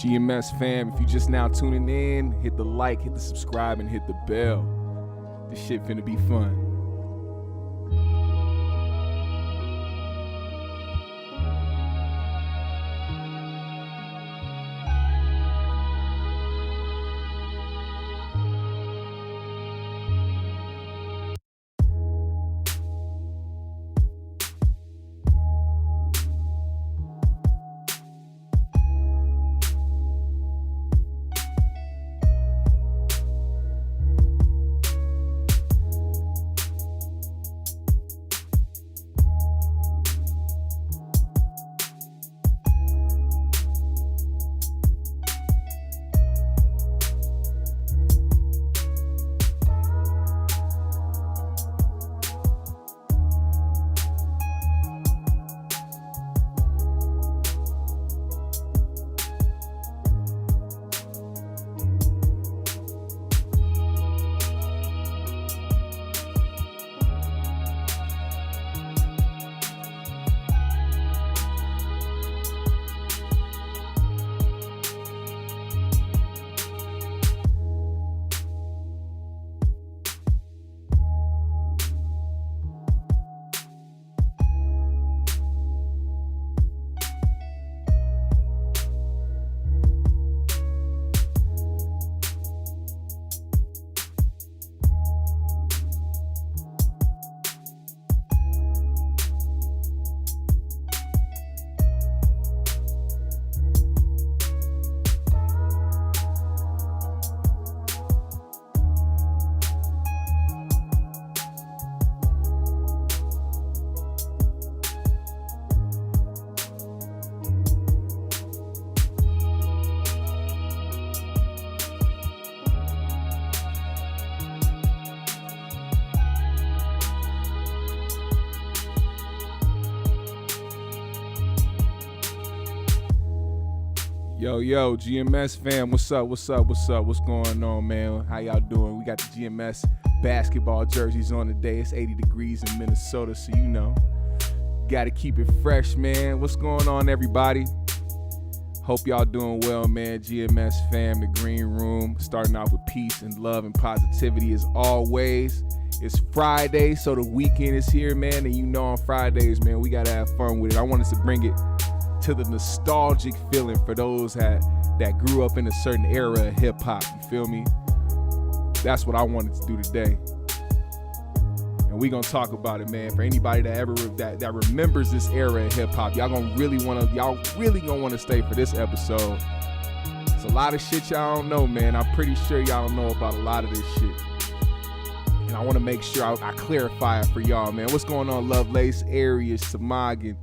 GMS fam, if you just now tuning in, hit the like, hit the subscribe, and hit the bell. This shit finna be fun. Yo, GMS fam, what's up? What's going on, man? How y'all doing? We got the GMS basketball jerseys on today. It's 80 degrees in Minnesota, so you know. Got to keep it fresh, man. What's going on, everybody? Hope y'all doing well, man. GMS fam, the green room, starting off with peace and love and positivity as always. It's Friday, so the weekend is here, man, and you know on Fridays, man, we got to have fun with it. I want us to bring it to the nostalgic feeling for those that grew up in a certain era of hip-hop, you feel me? That's what I wanted to do today. And we gonna talk about it, man. For anybody that remembers this era of hip-hop, y'all really gonna wanna stay for this episode. It's a lot of shit y'all don't know, man. I'm pretty sure y'all don't know about a lot of this shit. And I wanna make sure I clarify it for y'all, man. What's going on, Lovelace, Arius, Samagan,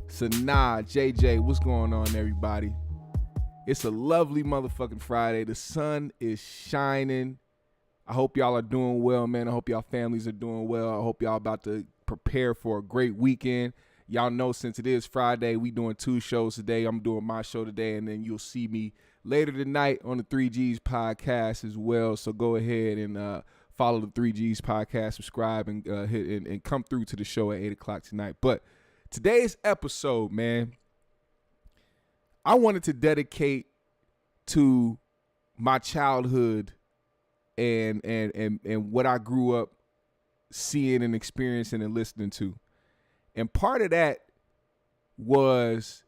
Sanaa, JJ, what's going on, everybody? It's a lovely motherfucking Friday. The sun is shining. I hope y'all are doing well, man. I hope y'all families are doing well. I hope y'all about to prepare for a great weekend. Y'all know since it is Friday, we doing 2 shows today. I'm doing my show today, and then you'll see me later tonight on the 3Gs podcast as well. So go ahead and follow the 3Gs podcast, subscribe, and hit and come through to the show at 8 o'clock tonight. But today's episode, man, I wanted to dedicate to my childhood and what I grew up seeing and experiencing and listening to. And part of that was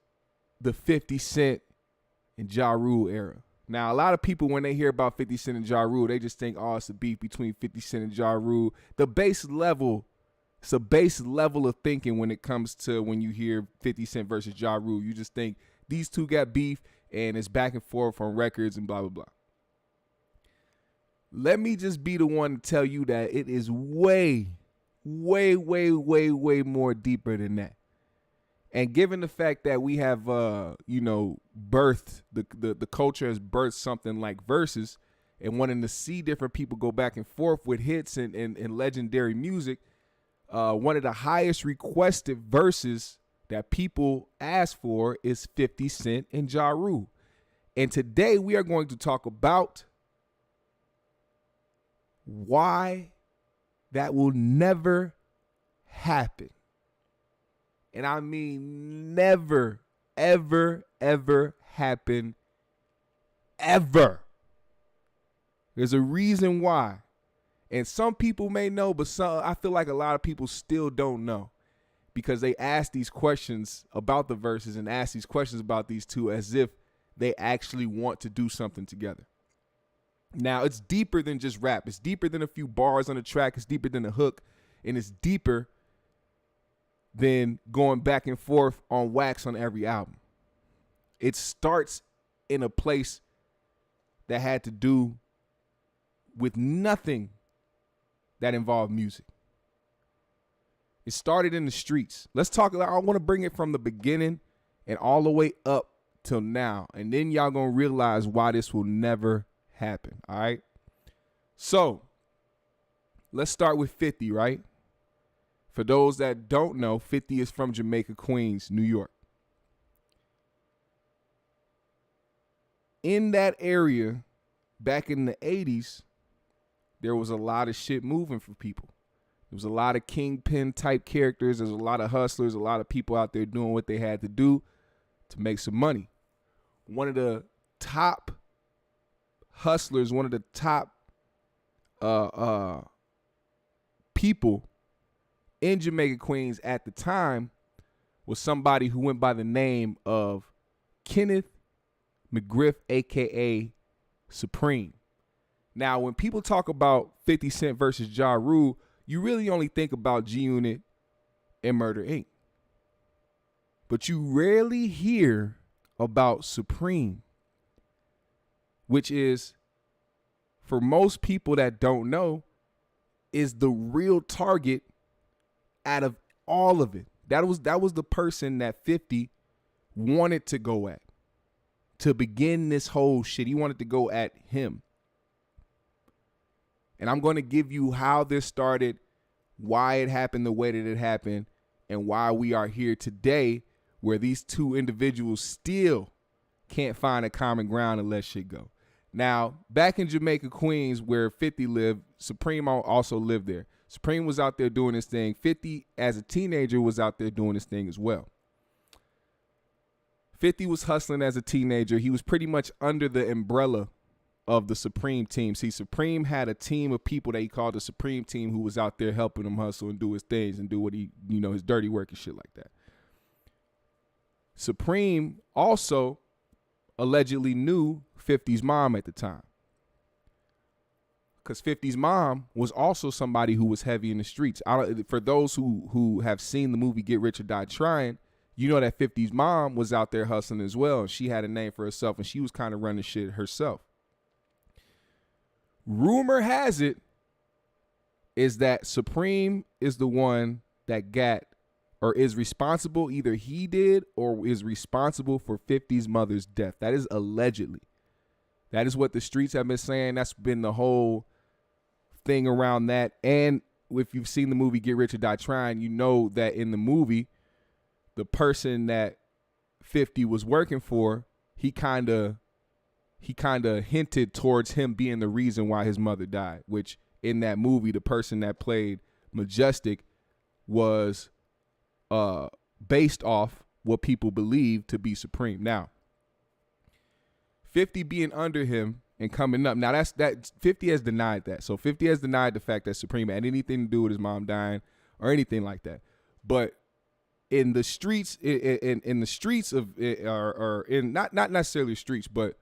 the 50 Cent and Ja Rule era. Now, a lot of people, when they hear about 50 Cent and Ja Rule, they just think, oh, it's a beef between 50 Cent and Ja Rule. It's a base level of thinking when it comes to when you hear 50 Cent versus Ja Rule. You just think these two got beef and it's back and forth on records and blah, blah, blah. Let me just be the one to tell you that it is way more deeper than that. And given the fact that we have, birthed, the culture has birthed something like Verzuz, and wanting to see different people go back and forth with hits and legendary music, one of the highest requested verses that people ask for is 50 Cent and Ja Rule. And today we are going to talk about why that will never happen. And I mean never, ever, ever happen ever. There's a reason why. And some people may know, but I feel like a lot of people still don't know, because they ask these questions about the verses and ask these questions about these two as if they actually want to do something together. Now, it's deeper than just rap. It's deeper than a few bars on the track. It's deeper than a hook. And it's deeper than going back and forth on wax on every album. It starts in a place that had to do with nothing that involved music. It started in the streets. Let's talk. I want to bring it from the beginning and all the way up till now. And then y'all going to realize why this will never happen. All right. So let's start with 50, right? For those that don't know, 50 is from Jamaica, Queens, New York. In that area, back in the 80s, there was a lot of shit moving for people. There was a lot of kingpin type characters. There's a lot of hustlers, a lot of people out there doing what they had to do to make some money. One of the top hustlers, one of the top people in Jamaica, Queens at the time was somebody who went by the name of Kenneth McGriff, a.k.a. Supreme. Now, when people talk about 50 Cent versus Ja Rule, you really only think about G-Unit and Murder, Inc. But you rarely hear about Supreme, which is, for most people that don't know, is the real target out of all of it. That was the person that 50 wanted to go at. To begin this whole shit, he wanted to go at him. And I'm going to give you how this started, why it happened the way that it happened, and why we are here today where these two individuals still can't find a common ground and let shit go. Now, back in Jamaica, Queens, where 50 lived, Supreme also lived there. Supreme was out there doing his thing. 50, as a teenager, was out there doing his thing as well. 50 was hustling as a teenager. He was pretty much under the umbrella of the Supreme team. See, Supreme had a team of people that he called the Supreme team who was out there helping him hustle and do his things and do what he, his dirty work and shit like that. Supreme also allegedly knew 50's mom at the time, because 50's mom was also somebody who was heavy in the streets. For those who have seen the movie Get Rich or Die Trying, you know that 50's mom was out there hustling as well. And she had a name for herself, and she was kind of running shit herself. Rumor has it is that Supreme is the one that got or is responsible. Either he did or is responsible for 50's mother's death. That is allegedly. That is what the streets have been saying. That's been the whole thing around that. And if you've seen the movie Get Rich or Die Trying, you know that in the movie, the person that 50 was working for, he kind of hinted towards him being the reason why his mother died, which in that movie, the person that played Majestic was based off what people believe to be Supreme. Now, 50 being under him and coming up. Now, that 50 has denied that. So 50 has denied the fact that Supreme had anything to do with his mom dying or anything like that. But in the streets, in the streets of, or in not necessarily streets, but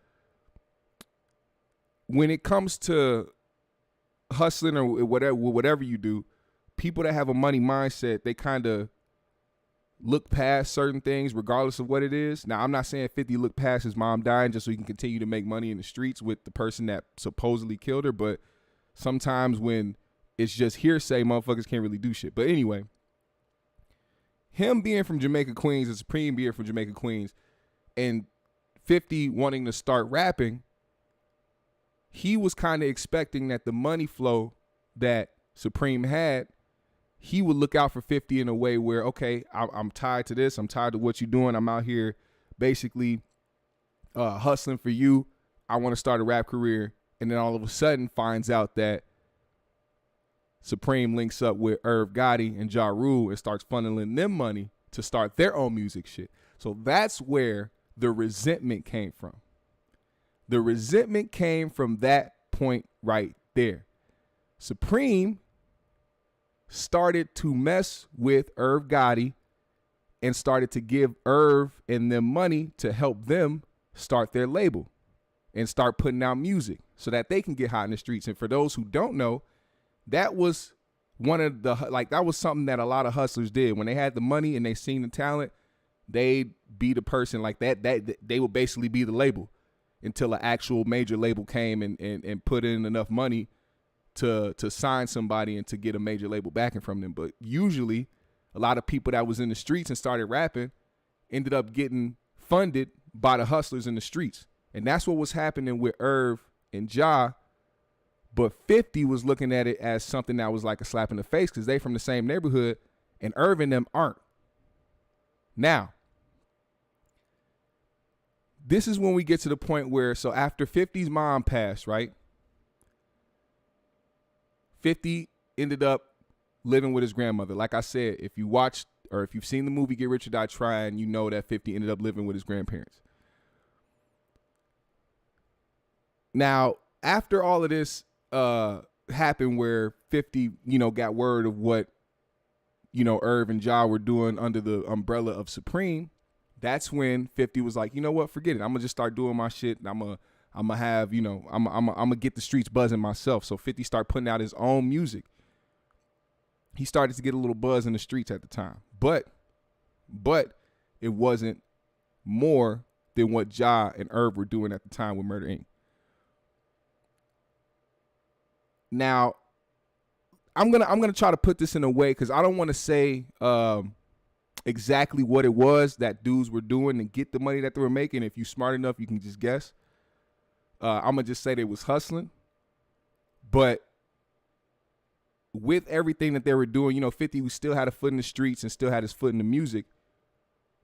when it comes to hustling or whatever you do, people that have a money mindset, they kind of look past certain things regardless of what it is. Now, I'm not saying 50 looked past his mom dying just so he can continue to make money in the streets with the person that supposedly killed her, but sometimes when it's just hearsay, motherfuckers can't really do shit. But anyway, him being from Jamaica, Queens, and Supreme being from Jamaica, Queens, and 50 wanting to start rapping, he was kind of expecting that the money flow that Supreme had, he would look out for 50 in a way where, okay, I'm tied to this. I'm tied to what you're doing. I'm out here basically hustling for you. I want to start a rap career. And then all of a sudden finds out that Supreme links up with Irv Gotti and Ja Rule and starts funneling them money to start their own music shit. So that's where the resentment came from. The resentment came from that point right there. Supreme started to mess with Irv Gotti and started to give Irv and them money to help them start their label and start putting out music so that they can get hot in the streets. And for those who don't know, that was that was something that a lot of hustlers did. When they had the money and they seen the talent, they'd be the person like that they would basically be the label until an actual major label came and put in enough money to sign somebody and to get a major label backing from them. But usually a lot of people that was in the streets and started rapping ended up getting funded by the hustlers in the streets. And that's what was happening with Irv and Ja. But 50 was looking at it as something that was like a slap in the face because they from the same neighborhood and Irv and them aren't. Now, this is when we get to the point where, so after 50's mom passed, right? 50 ended up living with his grandmother. Like I said, if you watched or if you've seen the movie Get Rich or Die Trying, you know that 50 ended up living with his grandparents. Now, after all of this happened where 50, got word of what, Irv and Ja were doing under the umbrella of Supreme, that's when 50 was like, you know what, forget it. I'm gonna just start doing my shit. And I'm gonna have, I'm gonna get the streets buzzing myself. So 50 started putting out his own music. He started to get a little buzz in the streets at the time, but it wasn't more than what Ja and Irv were doing at the time with Murder Inc. Now, I'm gonna try to put this in a way because I don't want to say exactly what it was that dudes were doing to get the money that they were making. If you're smart enough, you can just guess. I'm gonna just say they was hustling, but with everything that they were doing, 50 still had a foot in the streets and still had his foot in the music,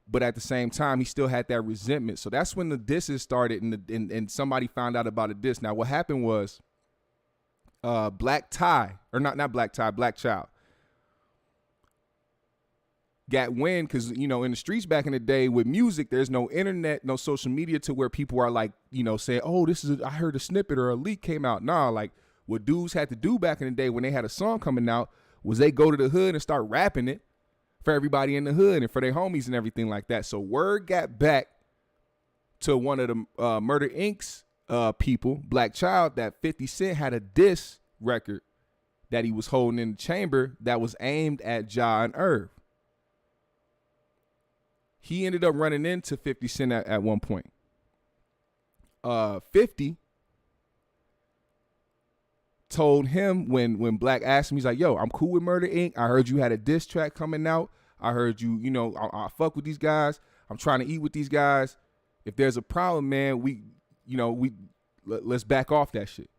but at the same time, he still had that resentment. So that's when the disses started, and somebody found out about a diss. Now, what happened was, Black Child got wind because, in the streets back in the day with music, there's no internet, no social media to where people are like, saying, oh, I heard a snippet or a leak came out. Nah, like what dudes had to do back in the day when they had a song coming out was they go to the hood and start rapping it for everybody in the hood and for their homies and everything like that. So word got back to one of the Murder Inc.'s people, Black Child, that 50 Cent had a diss record that he was holding in the chamber that was aimed at Ja and Irv. He ended up running into 50 Cent at one point. 50 told him when Black asked him, he's like, yo, I'm cool with Murder Inc. I heard you had a diss track coming out. I heard you, I fuck with these guys. I'm trying to eat with these guys. If there's a problem, man, let's back off that shit.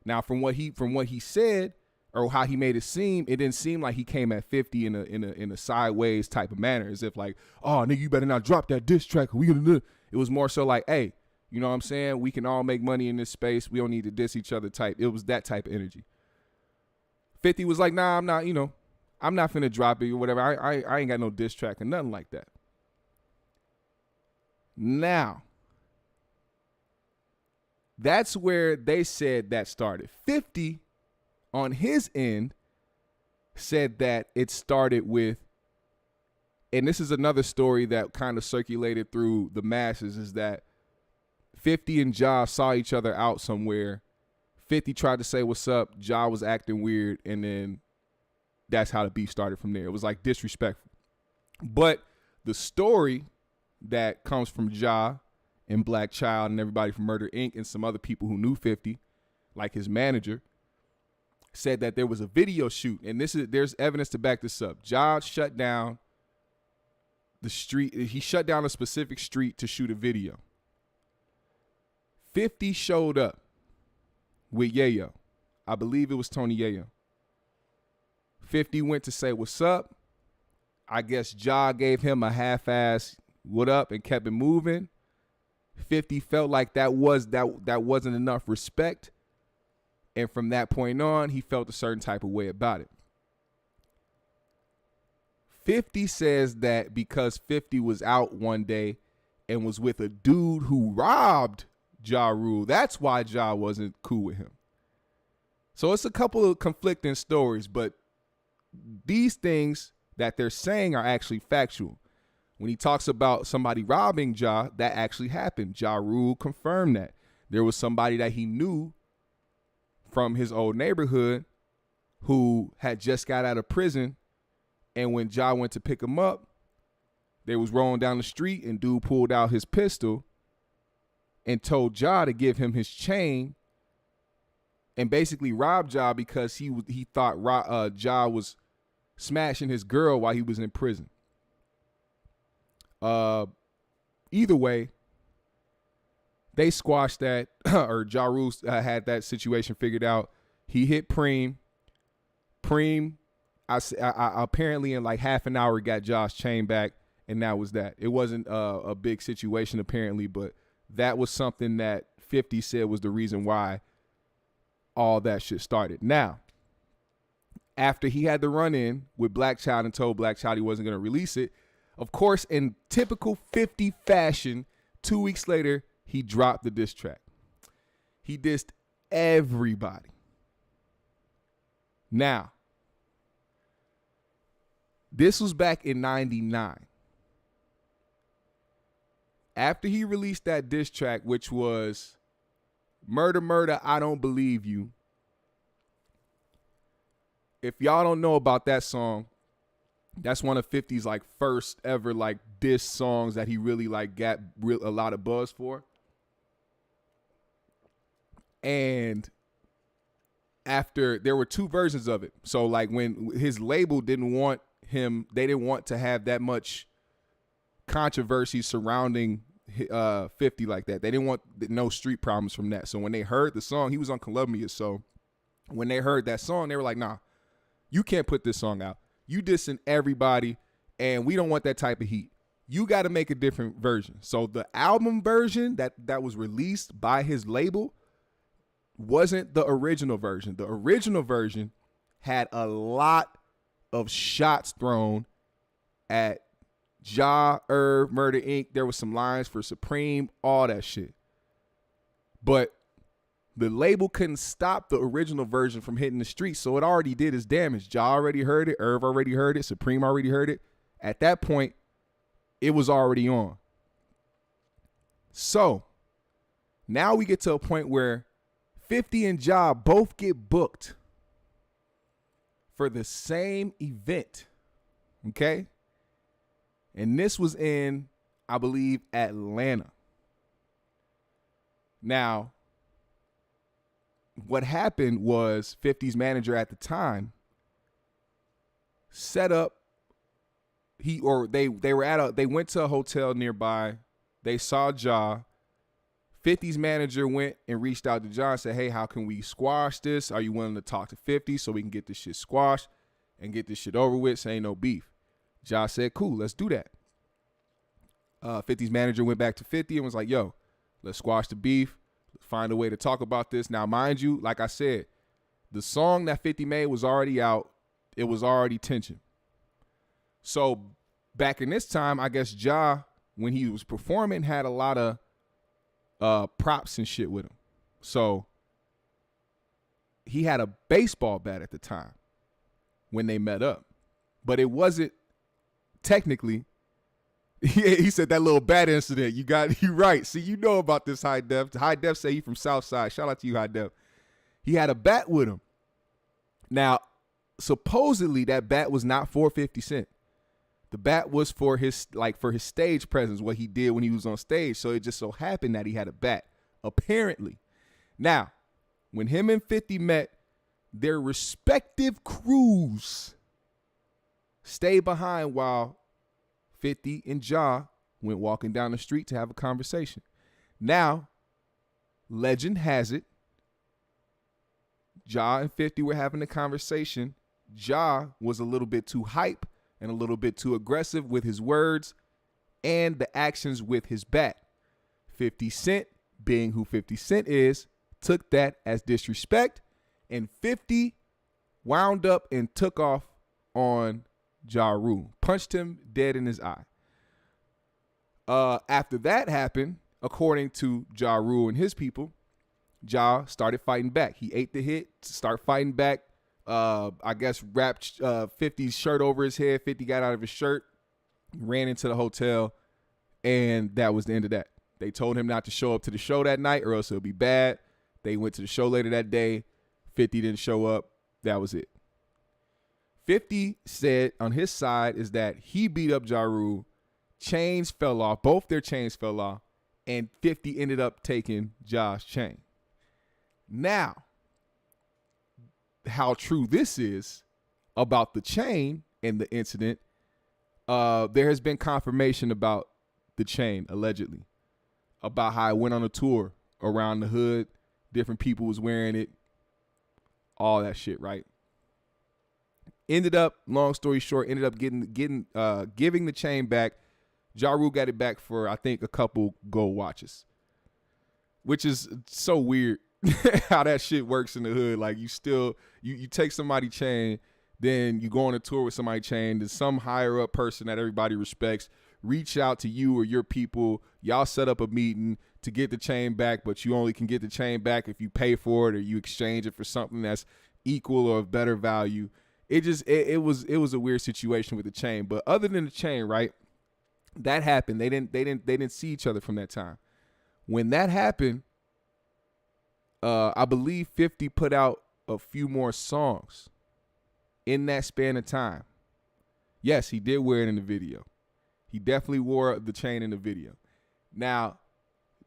Now, from what he said or how he made it seem, it didn't seem like he came at 50 in a sideways type of manner, as if like, oh, nigga, you better not drop that diss track. It was more so like, hey, you know what I'm saying? We can all make money in this space. We don't need to diss each other type. It was that type of energy. 50 was like, nah, I'm not, I'm not finna drop it or whatever. I ain't got no diss track or nothing like that. Now, that's where they said that started. 50 on his end said that it started with, and this is another story that kind of circulated through the masses, is that 50 and Ja saw each other out somewhere. 50 tried to say what's up. Ja was acting weird, and then that's how the beef started from there. It was like disrespectful. But the story that comes from Ja and Black Child and everybody from Murder Inc. and some other people who knew 50, like his manager, said that there was a video shoot, and there's evidence to back this up. Ja shut down the street. He shut down a specific street to shoot a video. 50 showed up with Yayo. I believe it was Tony Yayo. 50 went to say what's up. I guess Ja gave him a half-ass what up and kept it moving. 50 felt like that wasn't enough respect. And from that point on, he felt a certain type of way about it. 50 says that because 50 was out one day and was with a dude who robbed Ja Rule. That's why Ja wasn't cool with him. So it's a couple of conflicting stories, but these things that they're saying are actually factual. When he talks about somebody robbing Ja, that actually happened. Ja Rule confirmed that. There was somebody that he knew from his old neighborhood who had just got out of prison, and when Ja went to pick him up, they was rolling down the street, and dude pulled out his pistol and told Ja to give him his chain and basically robbed Ja because he thought Ja was smashing his girl while he was in prison. Either way, they squashed that, or Ja Rule had that situation figured out. He hit Preem. Preem, I apparently in like half an hour got Ja's chain back, and that was that. It wasn't a big situation apparently, but that was something that 50 said was the reason why all that shit started. Now, after he had the run-in with Black Child and told Black Child he wasn't going to release it, of course, in typical 50 fashion, 2 weeks later, he dropped the diss track. He dissed everybody. Now, this was back in 99. After he released that diss track, which was Murder, Murder, I Don't Believe You. If y'all don't know about that song, that's one of 50's like first ever like diss songs that he really like got a lot of buzz for. And after, there were two versions of it. So like when his label didn't want him, they didn't want to have that much controversy surrounding 50 like that. They didn't want no street problems from that. So when they heard the song, he was on Columbia. So when they heard that song, they were like, nah, you can't put this song out. You dissing everybody, and we don't want that type of heat. You got to make a different version. So the album version that was released by his label wasn't the original version. The original version had a lot of shots thrown at Ja, Irv, Murder Inc. There was some lines for Supreme, all that shit. But the label couldn't stop the original version from hitting the streets, so it already did its damage. Ja already heard it, Irv already heard it, Supreme already heard it. At that point, it was already on. So now we get to a point where 50 and Ja both get booked for the same event, okay? And this was in, I believe, Atlanta. Now, what happened was 50's manager at the time set up, they went to a hotel nearby. They saw Ja. 50's manager went and reached out to Ja and said, hey, how can we squash this? Are you willing to talk to 50 so we can get this shit squashed and get this shit over with so ain't no beef? Ja said, cool, let's do that. 50's manager went back to 50 and was like, yo, let's squash the beef. Let's find a way to talk about this. Now, mind you, like I said, the song that 50 made was already out. It was already tension. So back in this time, I guess Ja, when he was performing, had a lot of props and shit with him. So he had a baseball bat at the time when they met up, but it wasn't technically. He said that little bat incident. You right. See, you know about this High Def. High Def say he from Southside. Shout out to you, High Def. He had a bat with him. Now, supposedly that bat was not for 50 Cent. The bat was for his stage presence, what he did when he was on stage. So it just so happened that he had a bat, apparently. Now, when him and 50 met, their respective crews stayed behind while 50 and Ja went walking down the street to have a conversation. Now, legend has it, Ja and 50 were having a conversation. Ja was a little bit too hype and a little bit too aggressive with his words and the actions with his bat. 50 Cent, being who 50 Cent is, took that as disrespect, and 50 wound up and took off on Ja Rule, punched him dead in his eye. After that happened, according to Ja Rule and his people, Ja started fighting back. He ate the hit, start fighting back. I guess wrapped 50's shirt over his head. 50 got out of his shirt, ran into the hotel, and that was the end of that. They told him not to show up to the show that night or else it'll be bad. They went to the show later that day. 50 didn't show up. That was it. 50 said on his side is that he beat up Ja Rule. Chains fell off. Both their chains fell off. And 50 ended up taking Ja's chain. Now, how true this is about the chain and the incident, there has been confirmation about the chain, allegedly, about how it went on a tour around the hood. Different people was wearing it. All that shit, right? Ended up, long story short, ended up giving the chain back. Ja Rule got it back for, I think, a couple gold watches, which is so weird how that shit works in the hood. Like, you take somebody's chain, then you go on a tour with somebody's chain, then some higher up person that everybody respects reach out to you or your people. Y'all set up a meeting to get the chain back, but you only can get the chain back if you pay for it or you exchange it for something that's equal or of better value. It was a weird situation with the chain. But other than the chain, right? That happened. They didn't see each other from that time. When that happened, I believe 50 put out a few more songs in that span of time. Yes, he did wear it in the video. He definitely wore the chain in the video. Now,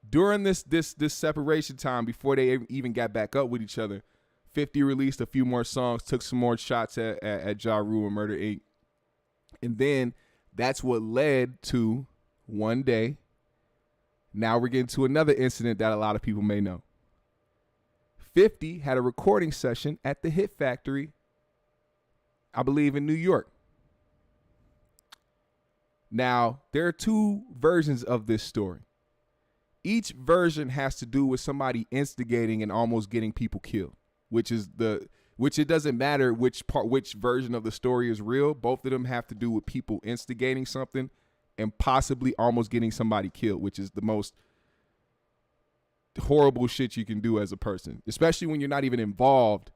during this separation time, before they even got back up with each other, 50 released a few more songs, took some more shots at Ja Rule and Murder Inc. And then that's what led to one day. Now we're getting to another incident that a lot of people may know. 50 had a recording session at the Hit Factory, I believe in New York. Now, there are two versions of this story. Each version has to do with somebody instigating and almost getting people killed, which it doesn't matter which version of the story is real. Both of them have to do with people instigating something and possibly almost getting somebody killed, which is the most horrible shit you can do as a person, especially when you're not even involved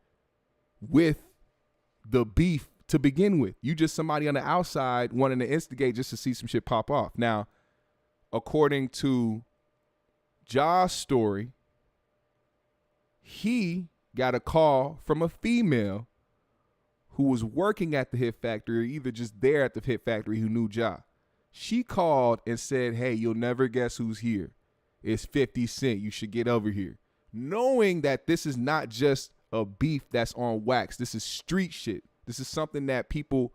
with the beef to begin with. You just somebody on the outside wanting to instigate just to see some shit pop off. Now, according to Ja's story, he got a call from a female who was working at the Hit Factory, or either just there at the Hit Factory, who knew Ja. She called and said, "Hey, you'll never guess who's here. It's 50 Cent. You should get over here." Knowing that this is not just a beef that's on wax. This is street shit. This is something that people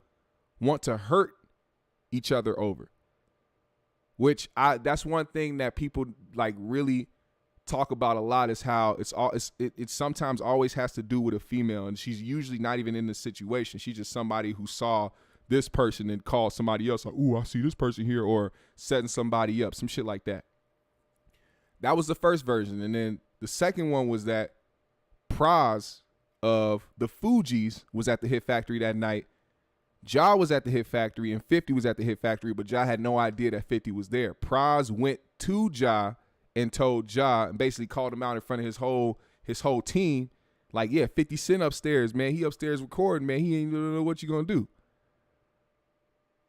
want to hurt each other over. Which that's one thing that people like really talk about a lot, is how it sometimes always has to do with a female, and she's usually not even in the situation. She's just somebody who saw this person and called somebody else like, "Ooh, I see this person here," or setting somebody up, some shit like that. That was the first version. And then the second one was that Praz of the Fugees was at the Hit Factory that night. Ja was at the Hit Factory and 50 was at the Hit Factory, but Ja had no idea that 50 was there. Praz went to Ja and told Ja, and basically called him out in front of his whole team, like, "Yeah, 50 Cent upstairs, man. He upstairs recording, man. He ain't know what you gonna do."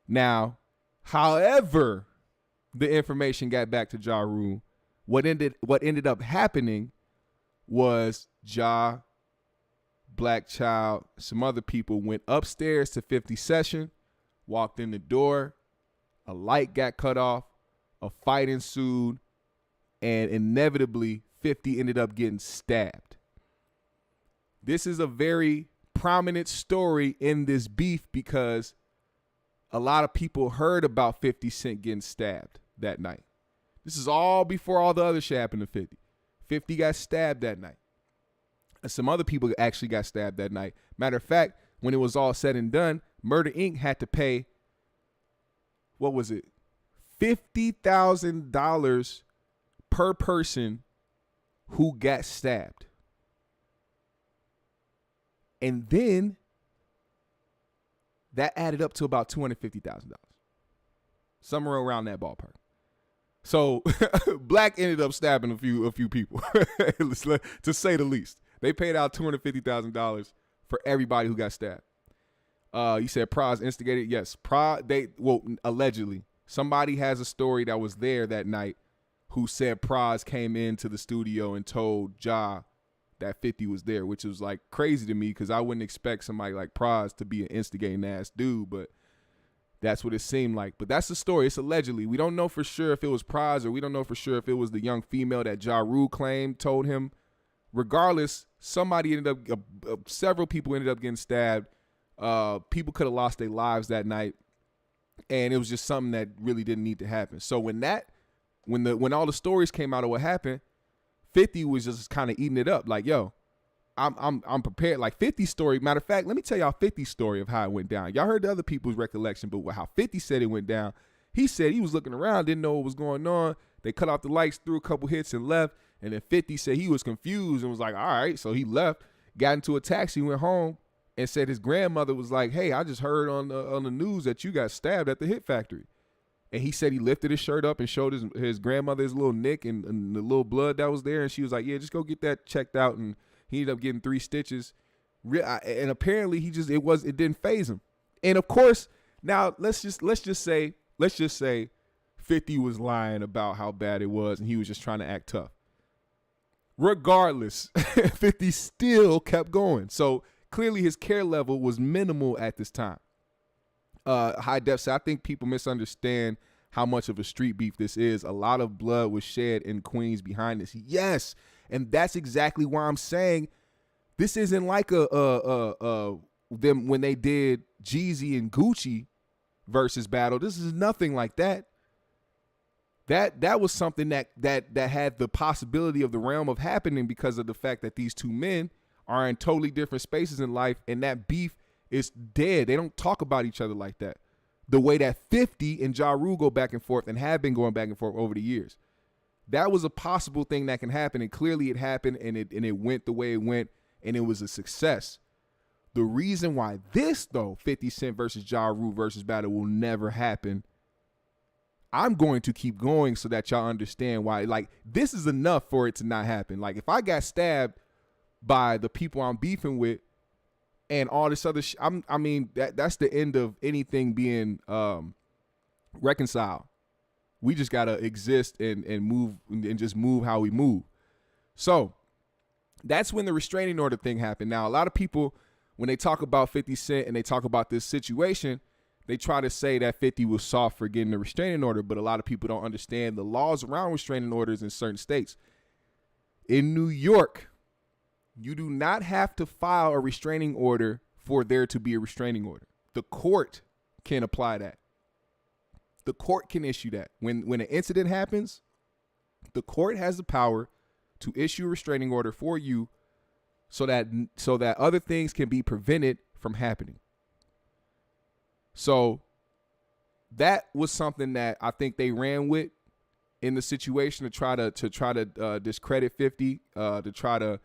Now, however, the information got back to Ja Rule. What ended up happening was Ja, Black Child, some other people went upstairs to 50's session, walked in the door, a light got cut off, a fight ensued, and inevitably 50 ended up getting stabbed. This is a very prominent story in this beef because a lot of people heard about 50 Cent getting stabbed that night. This is all before all the other shit happened to 50. 50 got stabbed that night. And some other people actually got stabbed that night. Matter of fact, when it was all said and done, Murder Inc. had to pay, what was it, $50,000 per person who got stabbed. And then that added up to about $250,000. Somewhere around that ballpark. So Black ended up stabbing a few people, to say the least. They paid out $250,000 for everybody who got stabbed. You said Praz instigated. Yes, allegedly. Somebody has a story that was there that night who said Praz came into the studio and told Ja that 50 was there, which was like crazy to me because I wouldn't expect somebody like Praz to be an instigating ass dude, but that's what it seemed like. But that's the story. It's allegedly. We don't know for sure if it was Praz, or we don't know for sure if it was the young female that Ja Rule claimed told him. Regardless, somebody ended up, several people ended up getting stabbed. People could have lost their lives that night, and it was just something that really didn't need to happen. So when all the stories came out of what happened, 50 was just kind of eating it up. Like, yo, I'm prepared. Like 50's story. Matter of fact, let me tell y'all 50's story of how it went down. Y'all heard the other people's recollection, but how 50 said it went down. He said he was looking around, didn't know what was going on. They cut off the lights, threw a couple hits, and left. And then 50 said he was confused and was like, all right. So he left, got into a taxi, went home, and said his grandmother was like, hey, I just heard on the news that you got stabbed at the Hit Factory. And he said he lifted his shirt up and showed his grandmother his little nick and the little blood that was there. And she was like, yeah, just go get that checked out. And he ended up getting 3 stitches. And apparently it didn't faze him. And of course, now let's just say 50 was lying about how bad it was and he was just trying to act tough. Regardless, 50 still kept going. So clearly his care level was minimal at this time. High Def said, I think people misunderstand how much of a street beef this is. A lot of blood was shed in Queens behind this. Yes, and that's exactly why I'm saying this isn't like them when they did Jeezy and Gucci versus battle. This is nothing like that. That was something that had the possibility of the realm of happening because of the fact that these two men are in totally different spaces in life, and that beef is dead. They don't talk about each other like that. The way that 50 and Ja Rule go back and forth and have been going back and forth over the years. That was a possible thing that can happen, and clearly it happened, and it went the way it went, and it was a success. The reason why this, though, 50 Cent versus Ja Rule versus battle will never happen, I'm going to keep going so that y'all understand why. Like, this is enough for it to not happen. Like, if I got stabbed by the people I'm beefing with and all this other that's the end of anything being reconciled. We just got to exist and move and just move how we move. So that's when the restraining order thing happened. Now, a lot of people, when they talk about 50 Cent and they talk about this situation, they try to say that 50 was soft for getting the restraining order, but a lot of people don't understand the laws around restraining orders in certain states. In New York, you do not have to file a restraining order for there to be a restraining order. The court can apply that. The court can issue that. When an incident happens, the court has the power to issue a restraining order for you so that other things can be prevented from happening. So that was something that I think they ran with in the situation to try to discredit 50, to try to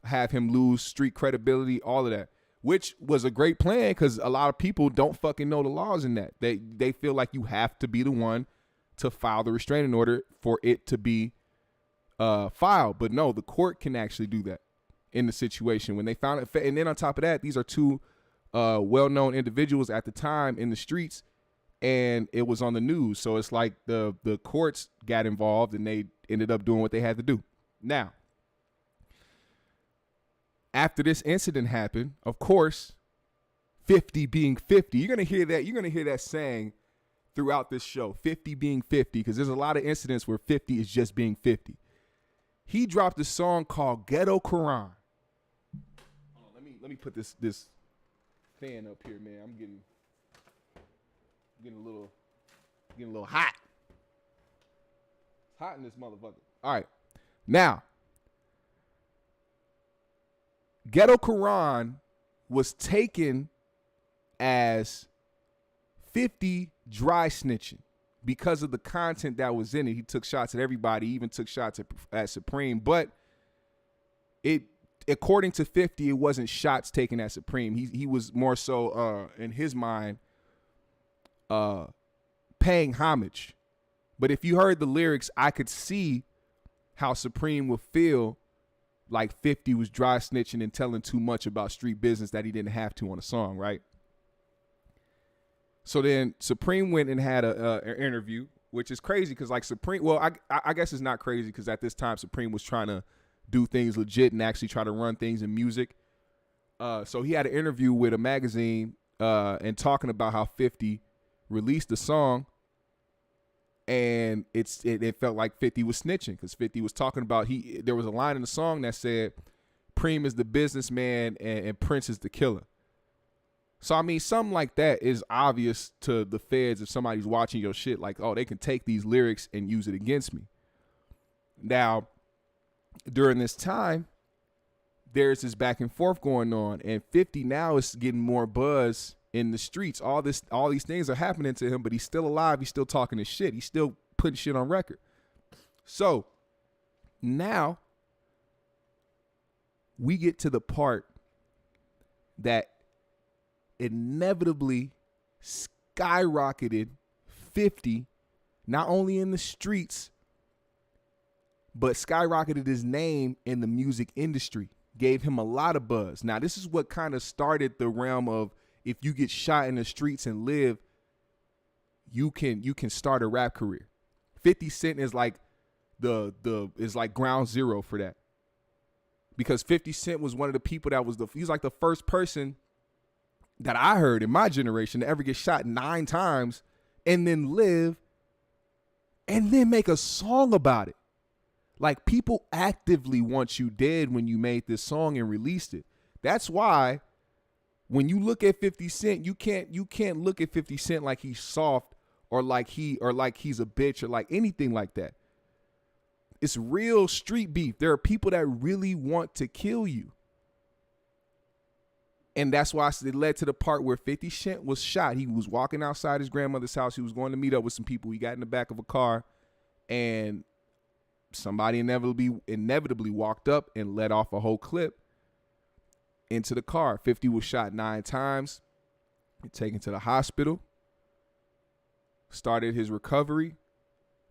have him lose street credibility, all of that, which was a great plan because a lot of people don't fucking know the laws in that. They feel like you have to be the one to file the restraining order for it to be filed. But no, the court can actually do that in the situation when they found it. And then on top of that, these are two well-known individuals at the time in the streets, and it was on the news. So it's like the courts got involved and they ended up doing what they had to do. Now, after this incident happened, of course, 50 being 50, you're going to hear that saying throughout this show, 50 being 50, because there's a lot of incidents where 50 is just being 50. He dropped a song called Ghetto Quran. Hold on, let me put this fan up here, man. I'm getting a little hot. It's hot in this motherfucker. All right. Now, Ghetto Quran was taken as 50 dry snitching because of the content that was in it. He took shots at everybody, even took shots at Supreme. But it, according to 50, it wasn't shots taken at Supreme. He was more so, in his mind, paying homage But if you heard the lyrics, I could see how Supreme would feel like 50 was dry snitching and telling too much about street business that he didn't have to on a song, right? So then Supreme went and had an interview, which is crazy because like Supreme, well, I guess it's not crazy because at this time Supreme was trying to do things legit and actually try to run things in music. So he had an interview with a magazine and talking about how 50 released the song, and it felt like 50 was snitching because 50 was talking about there was a line in the song that said Preem is the businessman and Prince is the killer. So I mean, something like that is obvious to the feds if somebody's watching your shit, like, oh, they can take these lyrics and use it against me. Now, during this time, there's this back and forth going on, and 50 now is getting more buzz in the streets. All these things are happening to him, but he's still alive. He's still talking his shit. He's still putting shit on record. So now we get to the part that inevitably skyrocketed 50, not only in the streets, but skyrocketed his name in the music industry, gave him a lot of buzz. Now, this is what kind of started the realm of if you get shot in the streets and live, you can start a rap career. 50 Cent is like is like ground zero for that. Because 50 Cent was one of the people that he's like the first person that I heard in my generation to ever get shot 9 times and then live and then make a song about it. Like, people actively want you dead when you made this song and released it. That's why when you look at 50 Cent, you can't look at 50 Cent like he's soft or like he's a bitch or like anything like that. It's real street beef. There are people that really want to kill you. And that's why it led to the part where 50 Cent was shot. He was walking outside his grandmother's house. He was going to meet up with some people. He got in the back of a car, and somebody inevitably walked up and let off a whole clip into the car. 50 was shot 9 times, taken to the hospital, started his recovery,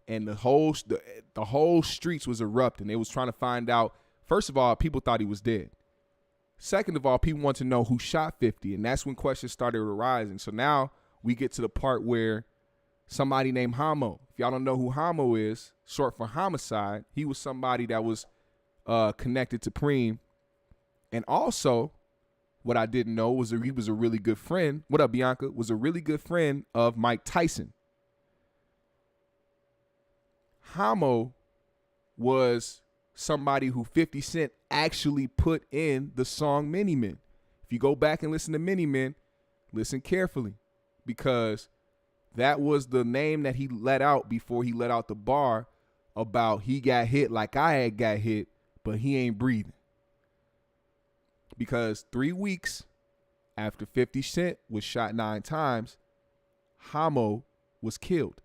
and the whole streets was erupting. They was trying to find out. First of all, people thought he was dead. Second of all, people want to know who shot 50, and that's when questions started arising. So now we get to the part where somebody named Homo. If y'all don't know who Homo is, short for homicide, he was somebody that was connected to Preem. And also, what I didn't know was he was a really good friend. What up, Bianca? Was a really good friend of Mike Tyson. Homo was somebody who 50 Cent actually put in the song Many Men. If you go back and listen to Many Men, listen carefully, because that was the name that he let out before he let out the bar about he got hit like I had got hit, but he ain't breathing. Because 3 weeks after 50 Cent was shot 9 times, Homo was killed.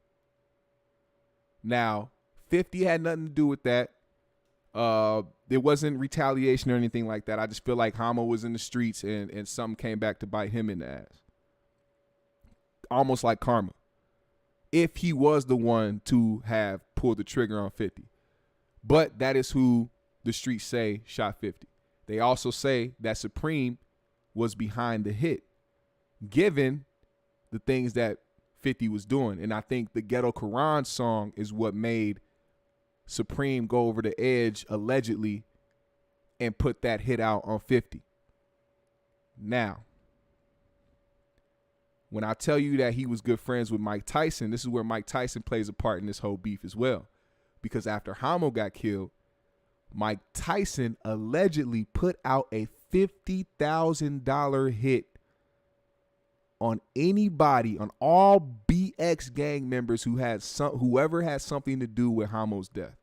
Now, 50 had nothing to do with that. There wasn't retaliation or anything like that. I just feel like Homo was in the streets and something came back to bite him in the ass. Almost like karma. If he was the one to have pulled the trigger on 50. But that is who the streets say shot 50. They also say that Supreme was behind the hit, given the things that 50 was doing. And I think the Ghetto Quran song is what made Supreme go over the edge, allegedly, and put that hit out on 50. Now, when I tell you that he was good friends with Mike Tyson, this is where Mike Tyson plays a part in this whole beef as well. Because after Homo got killed, Mike Tyson allegedly put out a $50,000 hit on anybody, on all BX gang members whoever had something to do with Homo's death.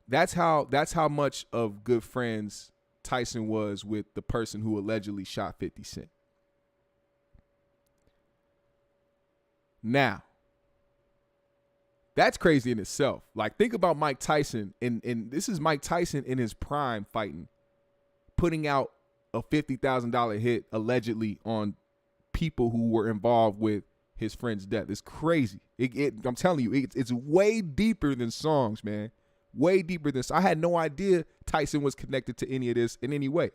That's how much of good friends Tyson was with the person who allegedly shot 50 Cent. Now, that's crazy in itself. Like, think about Mike Tyson, and this is Mike Tyson in his prime fighting, putting out a $50,000 hit allegedly on people who were involved with his friend's death. It's crazy. I'm telling you, it's way deeper than songs, man. Way deeper than. I had no idea Tyson was connected to any of this in any way.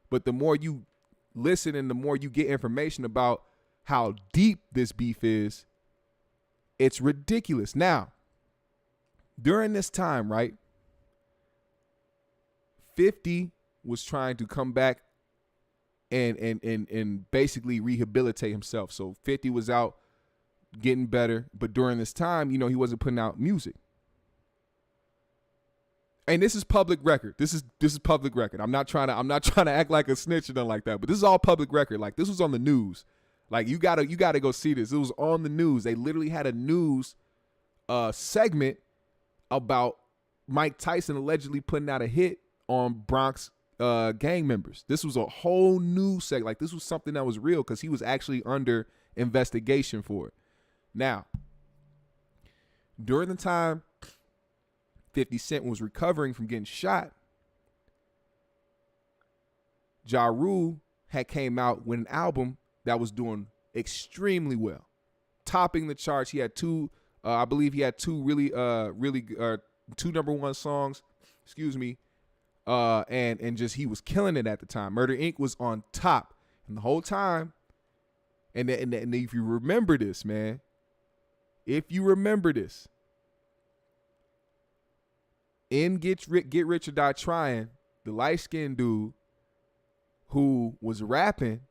But the more you listen and the more you get information about how deep this beef is, it's ridiculous. Now, during this time, right, 50 was trying to come back and basically rehabilitate himself. So 50 was out getting better, but during this time, you know, he wasn't putting out music. And this is public record. This is public record. I'm not trying to act like a snitch or nothing like that, but this is all public record. Like, this was on the news. Like, you gotta go see this. It was on the news. They literally had a news segment about Mike Tyson allegedly putting out a hit on Bronx gang members. This was a whole news segment. Like, this was something that was real because he was actually under investigation for it. Now, during the time 50 Cent was recovering from getting shot, Ja Rule had came out with an album that was doing extremely well, topping the charts. He had I believe he had two really two number one songs, and just he was killing it at the time. Murder Inc. was on top, and the whole time, and if you remember this, man, in Get Rich or Die Trying, the light-skinned dude who was rapping,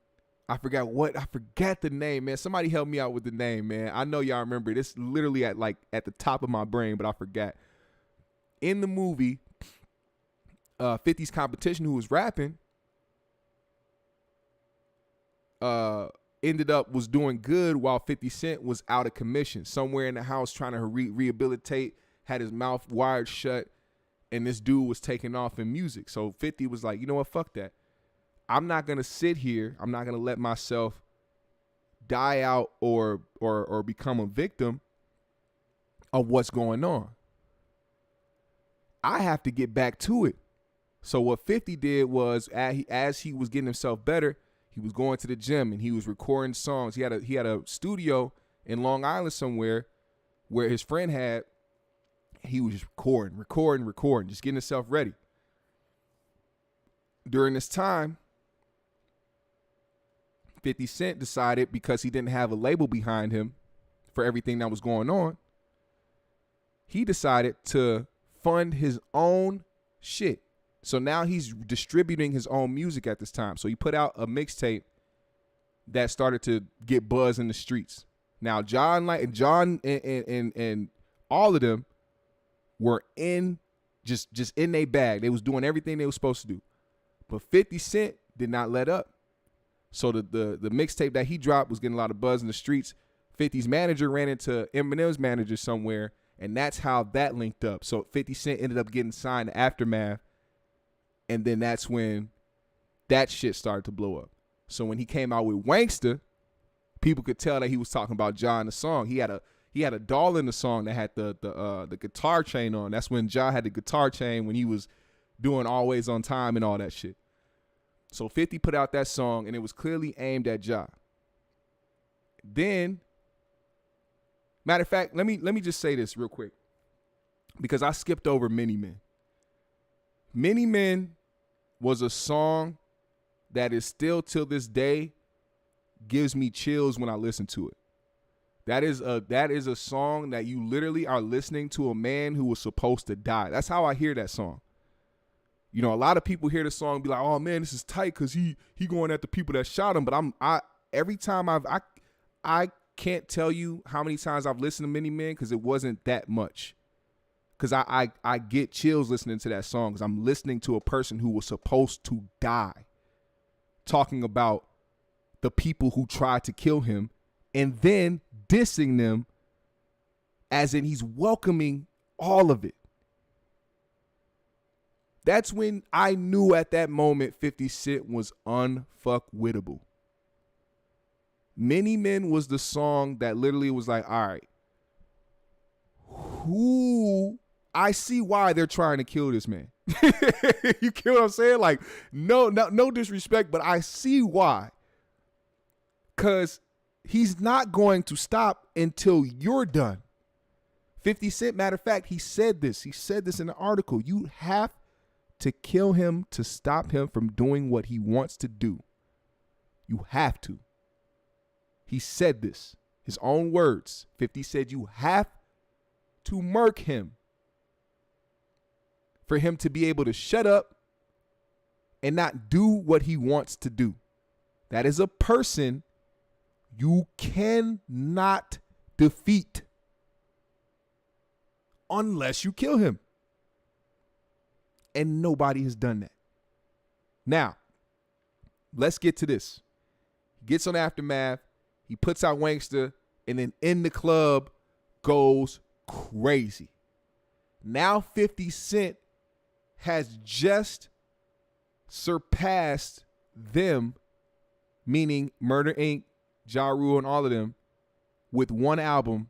I forgot the name, man. Somebody help me out with the name, man. I know y'all remember it. It's literally at the top of my brain, but I forgot. In the movie, 50's competition, who was rapping, was doing good while 50 Cent was out of commission, somewhere in the house trying to rehabilitate, had his mouth wired shut, and this dude was taking off in music. So 50 was like, you know what, fuck that. I'm not going to sit here. I'm not going to let myself die out or become a victim of what's going on. I have to get back to it. So what 50 did was, as he was getting himself better, he was going to the gym and he was recording songs. He had a studio in Long Island somewhere where his friend had. He was just recording, just getting himself ready. During this time, 50 Cent decided, because he didn't have a label behind him for everything that was going on, he decided to fund his own shit. So now he's distributing his own music at this time. So he put out a mixtape that started to get buzz in the streets. Now John and all of them were in just in their bag. They was doing everything they were supposed to do. But 50 Cent did not let up. So the mixtape that he dropped was getting a lot of buzz in the streets. 50's manager ran into Eminem's manager somewhere, and that's how that linked up. So 50 Cent ended up getting signed to Aftermath, and then that's when that shit started to blow up. So when he came out with Wanksta, people could tell that he was talking about Ja in the song. He had a doll in the song that had the guitar chain on. That's when Ja had the guitar chain when he was doing Always on Time and all that shit. So 50 put out that song, and it was clearly aimed at Ja. Then, matter of fact, let me just say this real quick, because I skipped over Many Men. Many Men was a song that is still till this day gives me chills when I listen to it. That is a song that you literally are listening to a man who was supposed to die. That's how I hear that song. You know, a lot of people hear the song and be like, "Oh man, this is tight," because he going at the people that shot him. But every time I can't tell you how many times I've listened to Many Men, because it wasn't that much. Because I get chills listening to that song, because I'm listening to a person who was supposed to die, talking about the people who tried to kill him, and then dissing them, as in he's welcoming all of it. That's when I knew at that moment 50 Cent was unfuckwittable. Many Men was the song that literally was like, all right, I see why they're trying to kill this man. You get what I'm saying? Like, no disrespect, but I see why. Because He's not going to stop until you're done. 50 Cent, matter of fact, he said this. He said this in the article. You have to kill him to stop him from doing what he wants to do. You have to. He said this. His own words. 50 said you have to murk him for him to be able to shut up and not do what he wants to do. That is a person you cannot defeat unless you kill him. And nobody has done that. Now, let's get to this. He gets on Aftermath. He puts out Wankster. And then in the club goes crazy. Now 50 Cent has just surpassed them, meaning Murder Inc., Ja Rule, and all of them, with one album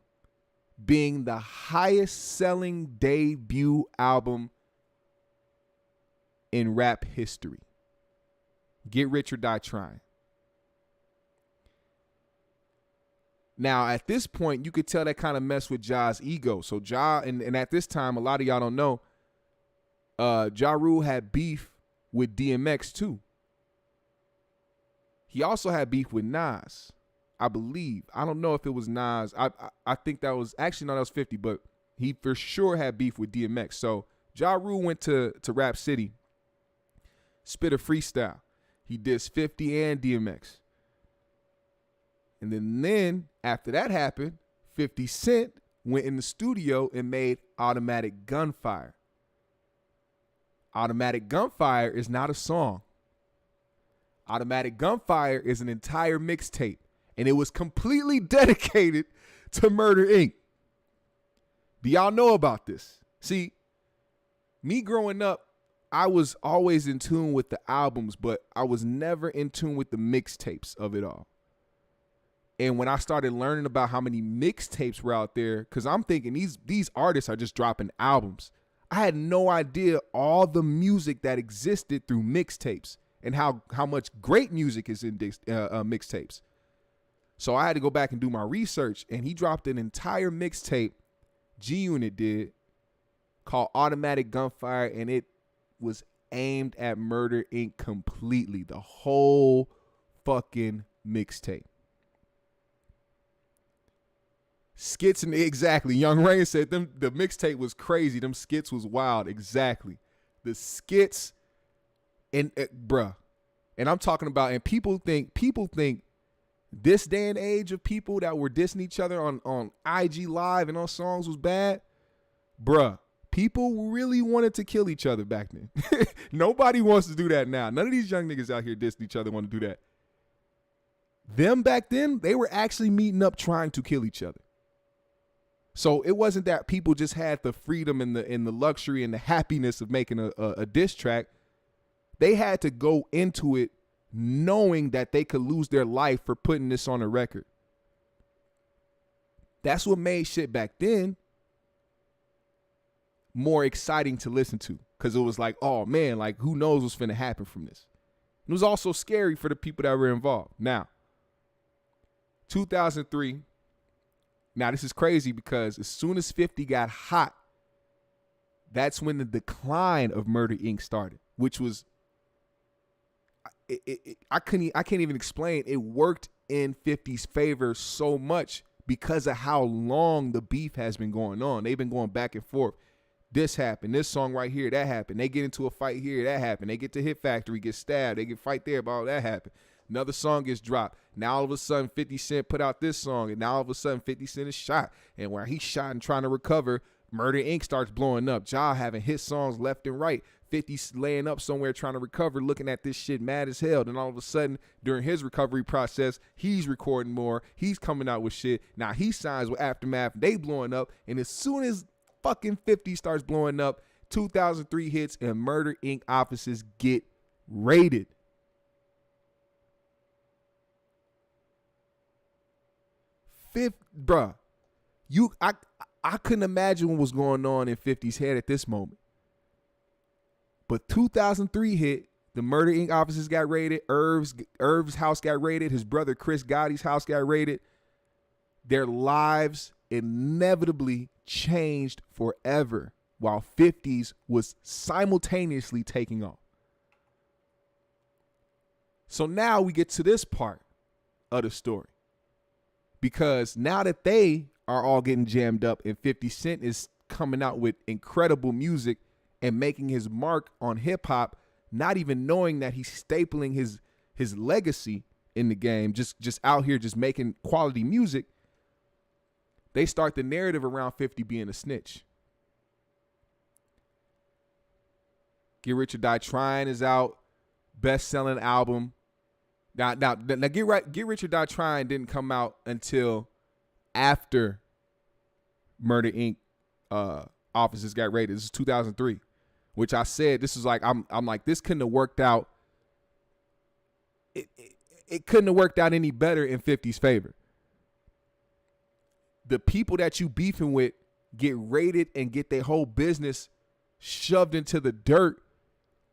being the highest selling debut album in rap history. Get Rich or Die Trying. Now, at this point, you could tell that kind of messed with Ja's ego. So Ja, and at this time, a lot of y'all don't know, Ja Rule had beef with DMX too. He also had beef with Nas, I believe. I don't know if it was Nas. I think that was, actually, no, that was 50, but he for sure had beef with DMX. So Ja Rule went to Rap City, spit a freestyle. He dissed 50 and DMX. And then after that happened, 50 Cent went in the studio and made Automatic Gunfire. Automatic Gunfire is not a song. Automatic Gunfire is an entire mixtape, and it was completely dedicated to Murder Inc. Do y'all know about this? See, me growing up, I was always in tune with the albums, but I was never in tune with the mixtapes of it all. And when I started learning about how many mixtapes were out there, because I'm thinking these artists are just dropping albums. I had no idea all the music that existed through mixtapes and how much great music is in mixtapes. So I had to go back and do my research, and he dropped an entire mixtape, G-Unit did, called Automatic Gunfire, and it was aimed at Murder Inc. completely. The whole fucking mixtape. Skits, and exactly. Young Rain said the mixtape was crazy. Them skits was wild. Exactly. The skits, and bruh. And I'm talking about, and people think this day and age of people that were dissing each other on IG Live and on songs was bad. Bruh. People really wanted to kill each other back then. Nobody wants to do that now. None of these young niggas out here dissing each other want to do that. Them back then, they were actually meeting up trying to kill each other. So it wasn't that people just had the freedom and the luxury and the happiness of making a diss track. They had to go into it knowing that they could lose their life for putting this on a record. That's what made shit back then more exciting to listen to, because it was like, oh man, like who knows what's finna happen from this. It was also scary for the people that were involved. Now, 2003. Now, this is crazy because as soon as 50 got hot, that's when the decline of Murder Inc. started, which was, I can't even explain. It worked in 50's favor so much because of how long the beef has been going on. They've been going back and forth. This happened, this song right here, that happened. They get into a fight here, that happened. They get to Hit Factory, get stabbed. They get fight there, but all that happened. Another song gets dropped. Now all of a sudden 50 Cent put out this song, and now all of a sudden 50 Cent is shot. And while he's shot and trying to recover, Murder Inc. starts blowing up. Ja having hit songs left and right. 50's laying up somewhere trying to recover, looking at this shit mad as hell. Then all of a sudden, during his recovery process, he's recording more. He's coming out with shit. Now he signs with Aftermath. They blowing up. And as soon as fucking 50 starts blowing up, 2003 hits and Murder Inc. offices get raided. Bruh, I couldn't imagine what was going on in 50's head at this moment. But 2003 hit, The Murder Inc. offices got raided. Irv's house got raided. His brother Chris Gotti's house got raided. Their lives inevitably changed forever while 50's was simultaneously taking off. So now we get to this part of the story. Because now that they are all getting jammed up and 50 Cent is coming out with incredible music and making his mark on hip hop, not even knowing that he's stapling his legacy in the game, just out here just making quality music, they start the narrative around 50 being a snitch. Get Rich or Die Trying is out, best-selling album. Now, Get Rich or Die Trying didn't come out until after Murder Inc. Offices got raided. This is 2003, which I said this is like I'm like this couldn't have worked out. It couldn't have worked out any better in 50's favor. The people that you beefing with get raided and get their whole business shoved into the dirt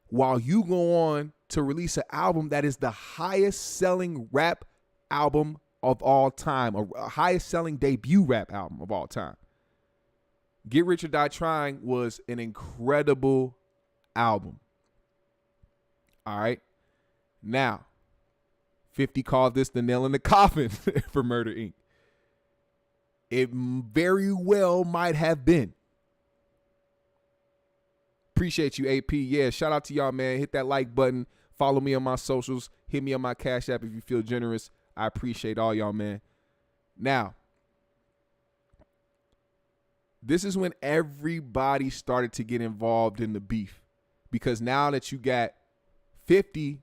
while you go on to release an album that is the highest selling rap album of all time, a highest selling debut rap album of all time. Get Rich or Die Trying was an incredible album. All right. Now, 50 called this the nail in the coffin for Murder Inc. It very well might have been. Appreciate you, AP. Yeah, shout out to y'all, man. Hit that like button. Follow me on my socials. Hit me on my Cash App if you feel generous. I appreciate all y'all, man. Now, this is when everybody started to get involved in the beef. Because now that you got 50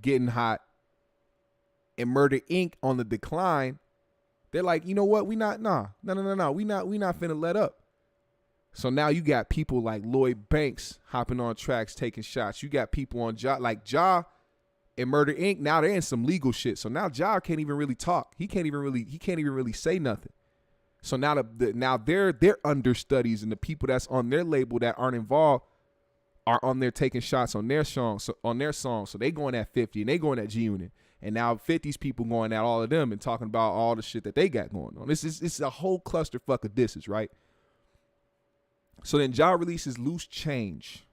getting hot and Murder Inc. on the decline, they're like, you know what? We not finna let up. So now you got people like Lloyd Banks hopping on tracks, taking shots. You got people on Ja and Murder Inc. Now they're in some legal shit. So now Ja can't even really talk. He can't even really say nothing. So now now their understudies and the people that's on their label that aren't involved are on there taking shots on their songs. So they going at 50 and they going at G-Unit. And now 50's people going at all of them and talking about all the shit that they got going on. It's a whole clusterfuck of disses, right? So then Ja releases Loose Change.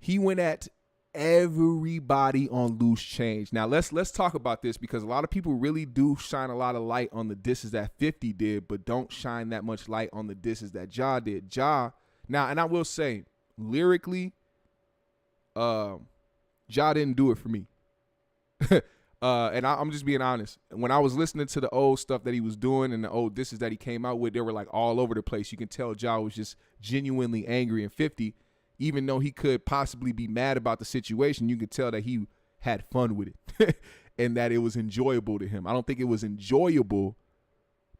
He went at everybody on Loose Change. Now let's talk about this because a lot of people really do shine a lot of light on the disses that 50 did, but don't shine that much light on the disses that Ja did. Ja, now, and I will say, lyrically, Ja didn't do it for me. And I'm just being honest. When I was listening to the old stuff that he was doing and the old disses that he came out with, they were like all over the place. You can tell Ja was just genuinely angry. And 50, even though he could possibly be mad about the situation, you could tell that he had fun with it and that it was enjoyable to him. I don't think it was enjoyable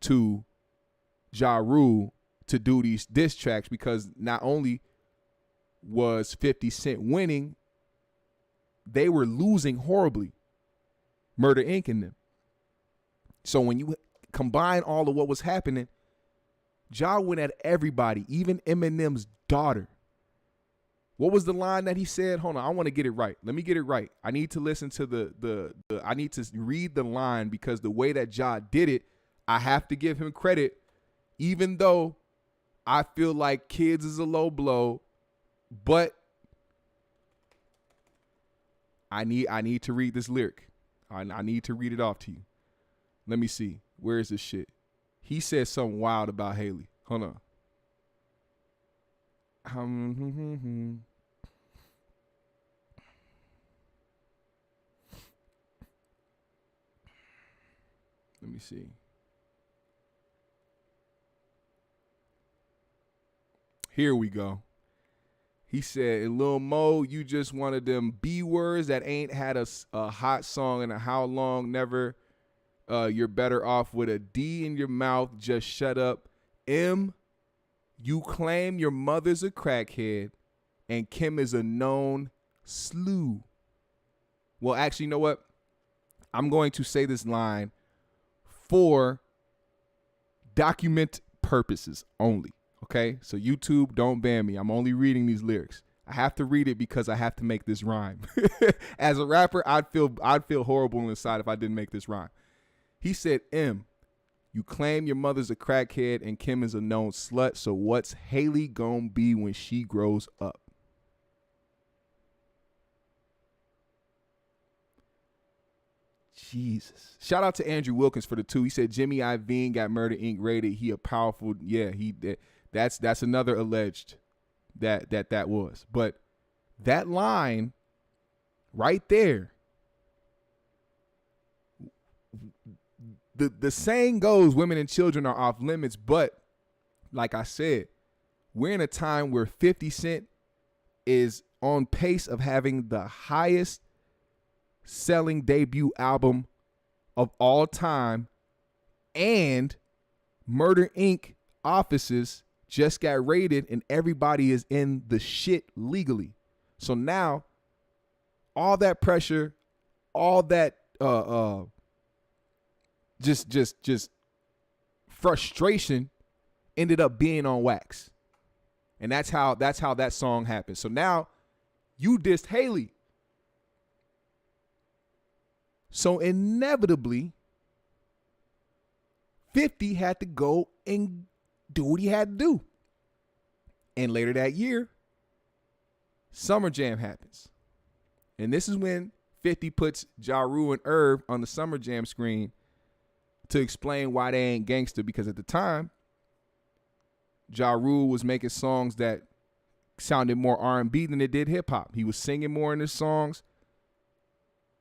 to Ja Rule to do these diss tracks because not only was 50 Cent winning, they were losing horribly. Murder Inc. in them. So when you combine all of what was happening, Ja went at everybody, even Eminem's daughter. What was the line that he said? Hold on, I want to get it right. Let me get it right. I need to listen to I need to read the line because the way that Ja did it, I have to give him credit, even though I feel like Kids is a low blow, but I need to read this lyric. I need to read it off to you. Let me see. Where is this shit? He said something wild about Haley. Hold on. Let me see. Here we go. He said, in Lil Mo, you just one of them B words that ain't had a hot song in a how long, never. You're better off with a D in your mouth. Just shut up. M, you claim your mother's a crackhead and Kim is a known slew. Well, actually, you know what? I'm going to say this line for document purposes only. Okay, so YouTube, don't ban me. I'm only reading these lyrics. I have to read it because I have to make this rhyme. As a rapper, I'd feel horrible inside if I didn't make this rhyme. He said, M, you claim your mother's a crackhead and Kim is a known slut, so what's Haley gonna be when she grows up? Jesus. Shout out to Andrew Wilkins for the 2. He said Jimmy Iovine got Murder Inc. rated. He a powerful, yeah, that's another alleged that was. But that line right there, the saying goes women and children are off limits, but like I said, we're in a time where 50 Cent is on pace of having the highest selling debut album of all time, and Murder Inc. offices just got raided and everybody is in the shit legally. So now all that pressure, all that just frustration ended up being on wax. And that's how that song happened. So now you dissed Haley. So inevitably, 50 had to go and do what he had to do. And later that year, Summer Jam happens. And this is when 50 puts Ja Rule and Irv on the Summer Jam screen to explain why they ain't gangster, because at the time, Ja Rule was making songs that sounded more R&B than it did hip hop. He was singing more in his songs.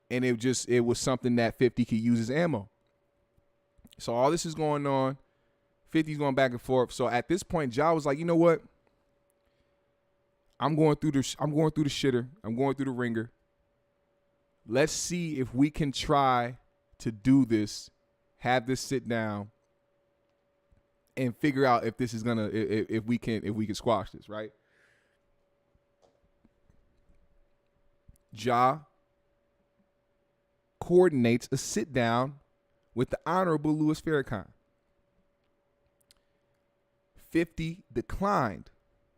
And it was something that 50 could use as ammo. So all this is going on. 50's going back and forth. So at this point, Ja was like, you know what? I'm going through the shitter. I'm going through the ringer. Let's see if we can try to do this, have this sit down, and figure out if this is if we can squash this, right? Ja coordinates a sit down with the Honorable Louis Farrakhan. 50 declined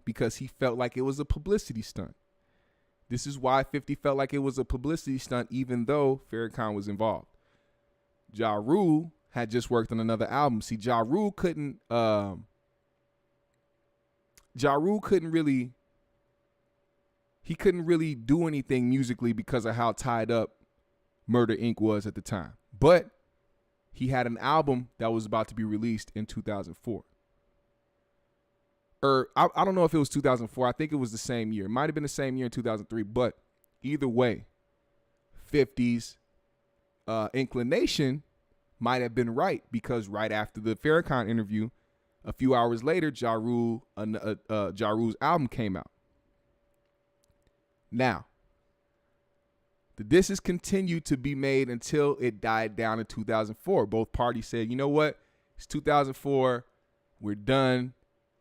because he felt like it was a publicity stunt. This is why 50 felt like it was a publicity stunt, even though Farrakhan was involved. Ja Rule had just worked on another album. See, Ja Rule couldn't really do anything musically because of how tied up Murder Inc. was at the time. But he had an album that was about to be released in 2004. Or I don't know if it was 2004. I think it was the same year. It might have been the same year in 2003. But either way, 50's inclination might have been right, because right after the Farrakhan interview, a few hours later, Ja Rule's album came out. Now, the disses continued to be made until it died down in 2004. Both parties said, you know what? It's 2004. We're done.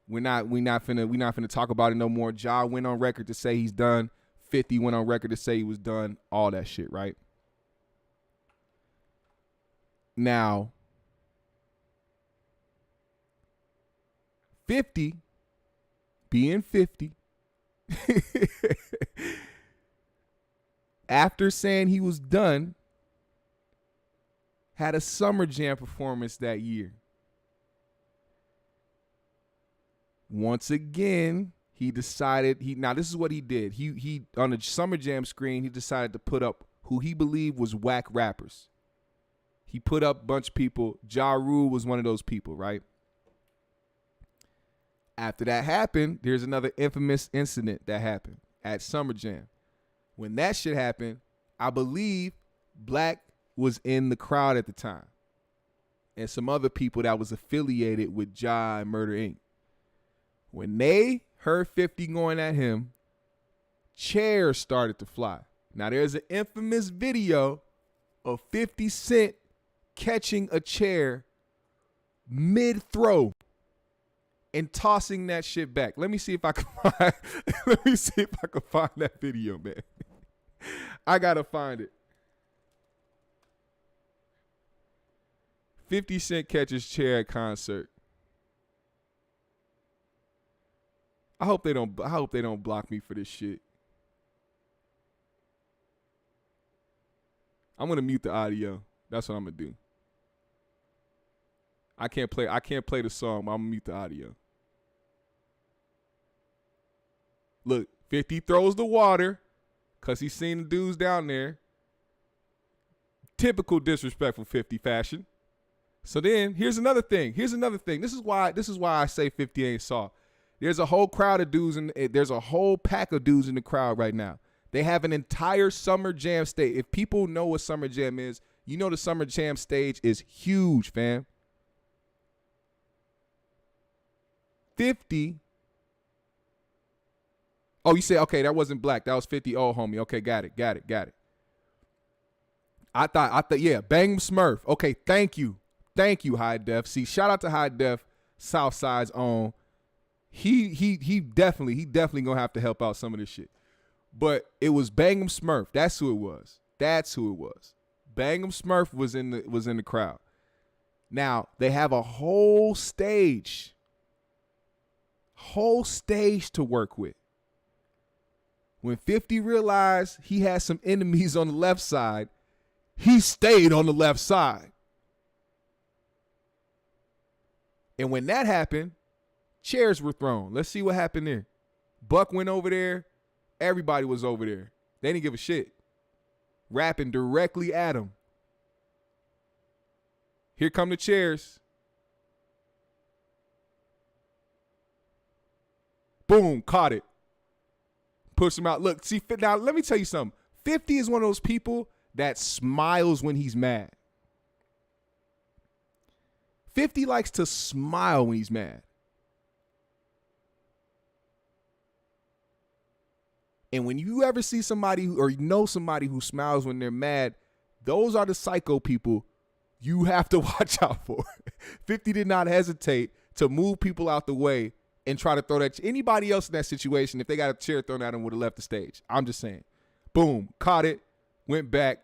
We're not finna talk about it no more. Ja went on record to say he's done. 50 went on record to say he was done. All that shit, right? Now, 50 being 50, after saying he was done, had a Summer Jam performance that year. Once again, he decided now this is what he did. He on the Summer Jam screen, he decided to put up who he believed was whack rappers. He put up a bunch of people. Ja Rule was one of those people, right? After that happened, there's another infamous incident that happened at Summer Jam. When that shit happened, I believe Black was in the crowd at the time, and some other people that was affiliated with Ja and Murder Inc. When they heard 50 going at him, chairs started to fly. Now, there's an infamous video of 50 Cent catching a chair mid-throw and tossing that shit back. Let me see if I can find that video, man. I gotta find it. 50 Cent catches chair at concert. I hope they don't block me for this shit. I'm gonna mute the audio. That's what I'm gonna do. I can't play the song, but I'm gonna mute the audio. Look, 50 throws the water because he's seen the dudes down there. Typical disrespectful 50 fashion. So then here's another thing. This is why I say 50 ain't soft. There's a whole crowd of dudes there's a whole pack of dudes in the crowd right now. They have an entire Summer Jam stage. If people know what Summer Jam is, you know the Summer Jam stage is huge, fam. 50. Oh, you say, okay, that wasn't black. That was 50. Oh, homie. Okay, got it. I thought, yeah, Bang Smurf. Okay, thank you, High Def. See, shout out to High Def, Southside's own. He definitely gonna have to help out some of this shit. But it was Bang Smurf. That's who it was. Bang Smurf was in the crowd. Now they have a whole stage to work with. When 50 realized he had some enemies on the left side, he stayed on the left side. And when that happened, chairs were thrown. Let's see what happened there. Buck went over there. Everybody was over there. They didn't give a shit. Rapping directly at him. Here come the chairs. Boom, caught it. Push him out. Look, see, now let me tell you something. 50 is one of those people that smiles when he's mad. 50 likes to smile when he's mad. And when you ever see somebody or you know somebody who smiles when they're mad, those are the psycho people you have to watch out for. 50 did not hesitate to move people out the way and try to throw that. Anybody else in that situation, if they got a chair thrown at them, would have left the stage. I'm just saying. Boom, caught it, went back,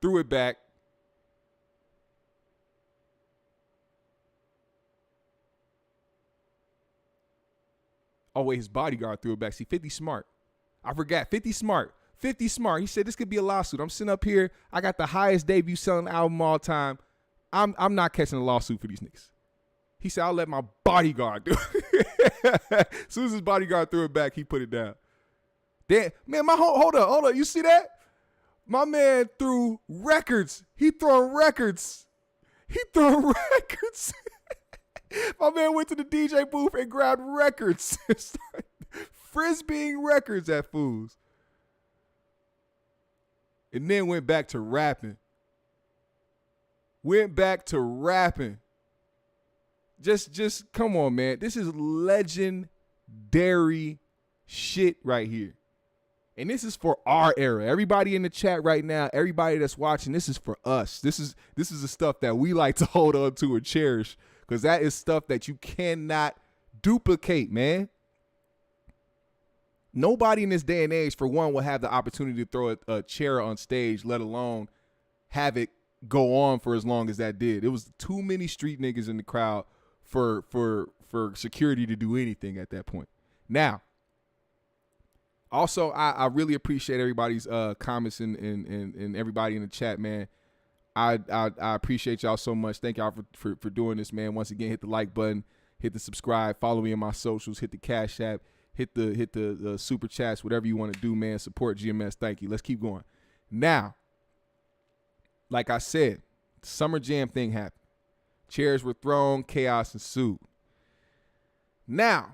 threw it back. Oh, wait, his bodyguard threw it back. See, 50 smart. I forgot. 50 smart. 50 smart. He said, this could be a lawsuit. I'm sitting up here. I got the highest debut selling album all time. I'm not catching a lawsuit for these niggas. He said, I'll let my bodyguard do it. As soon as his bodyguard threw it back, he put it down. Damn, man, hold up. You see that? My man threw records. He throwing records. My man went to the DJ booth and grabbed records. Frisbeeing records at fools. And then went back to rapping. Just come on, man. This is legendary shit right here. And this is for our era. Everybody in the chat right now, everybody that's watching, this is for us. This is the stuff that we like to hold on to and cherish, because that is stuff that you cannot duplicate, man. Nobody in this day and age, for one, will have the opportunity to throw a chair on stage, let alone have it go on for as long as that did. It was too many street niggas in the crowd for security to do anything at that point. Now, also, I really appreciate everybody's comments and everybody in the chat, man. I appreciate y'all so much. Thank y'all for doing this, man. Once again, hit the like button, hit the subscribe, follow me on my socials, hit the Cash App, hit the super chats, whatever you want to do, man. Support GMS. Thank you. Let's keep going. Now, like I said, the Summer Jam thing happened. Chairs were thrown, chaos ensued. Now,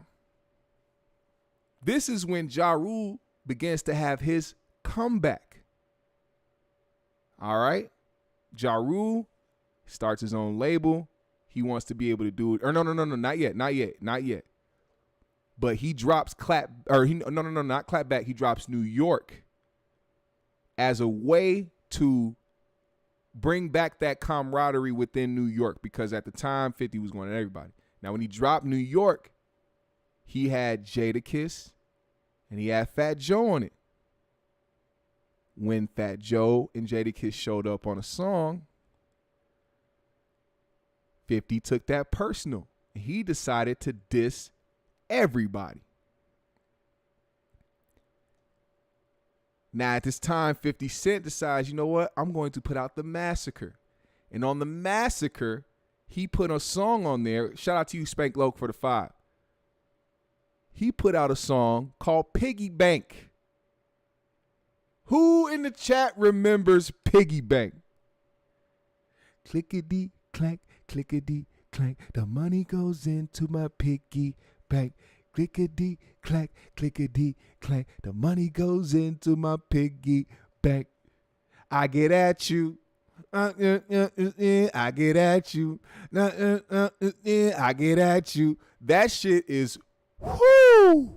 this is when Ja Rule begins to have his comeback. All right? Ja Rule starts his own label. He wants to be able to do it. Or no, not yet. But he drops not Clapback. He drops New York as a way to bring back that camaraderie within New York, because at the time 50 was going at everybody. Now, when he dropped New York, he had Jadakiss and he had Fat Joe on it. When Fat Joe and Jadakiss showed up on a song, 50 took that personal. he decided to diss everybody. Now, at this time, 50 Cent decides, you know what? I'm going to put out The Massacre. And on The Massacre, he put a song on there. Shout out to you, Spank Loke, for the 5. He put out a song called Piggy Bank. Who in the chat remembers Piggy Bank? Clickety clank, clickety clank. The money goes into my piggy bank. Clickety clank, clickety clank. The money goes into my piggy bank. I get at you. I get at you. I get at you. That shit is whoo.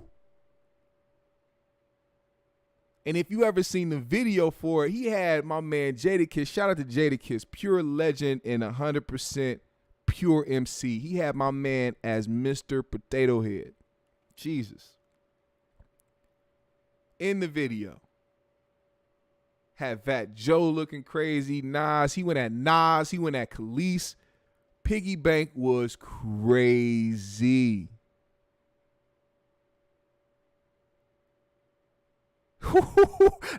And if you ever seen the video for it, he had my man Jadakiss. Shout out to Jadakiss, pure legend and 100% pure MC. He had my man as Mr. Potato Head. Jesus. In the video, had Fat Joe looking crazy. Nas, he went at Khalees. Piggy Bank was crazy.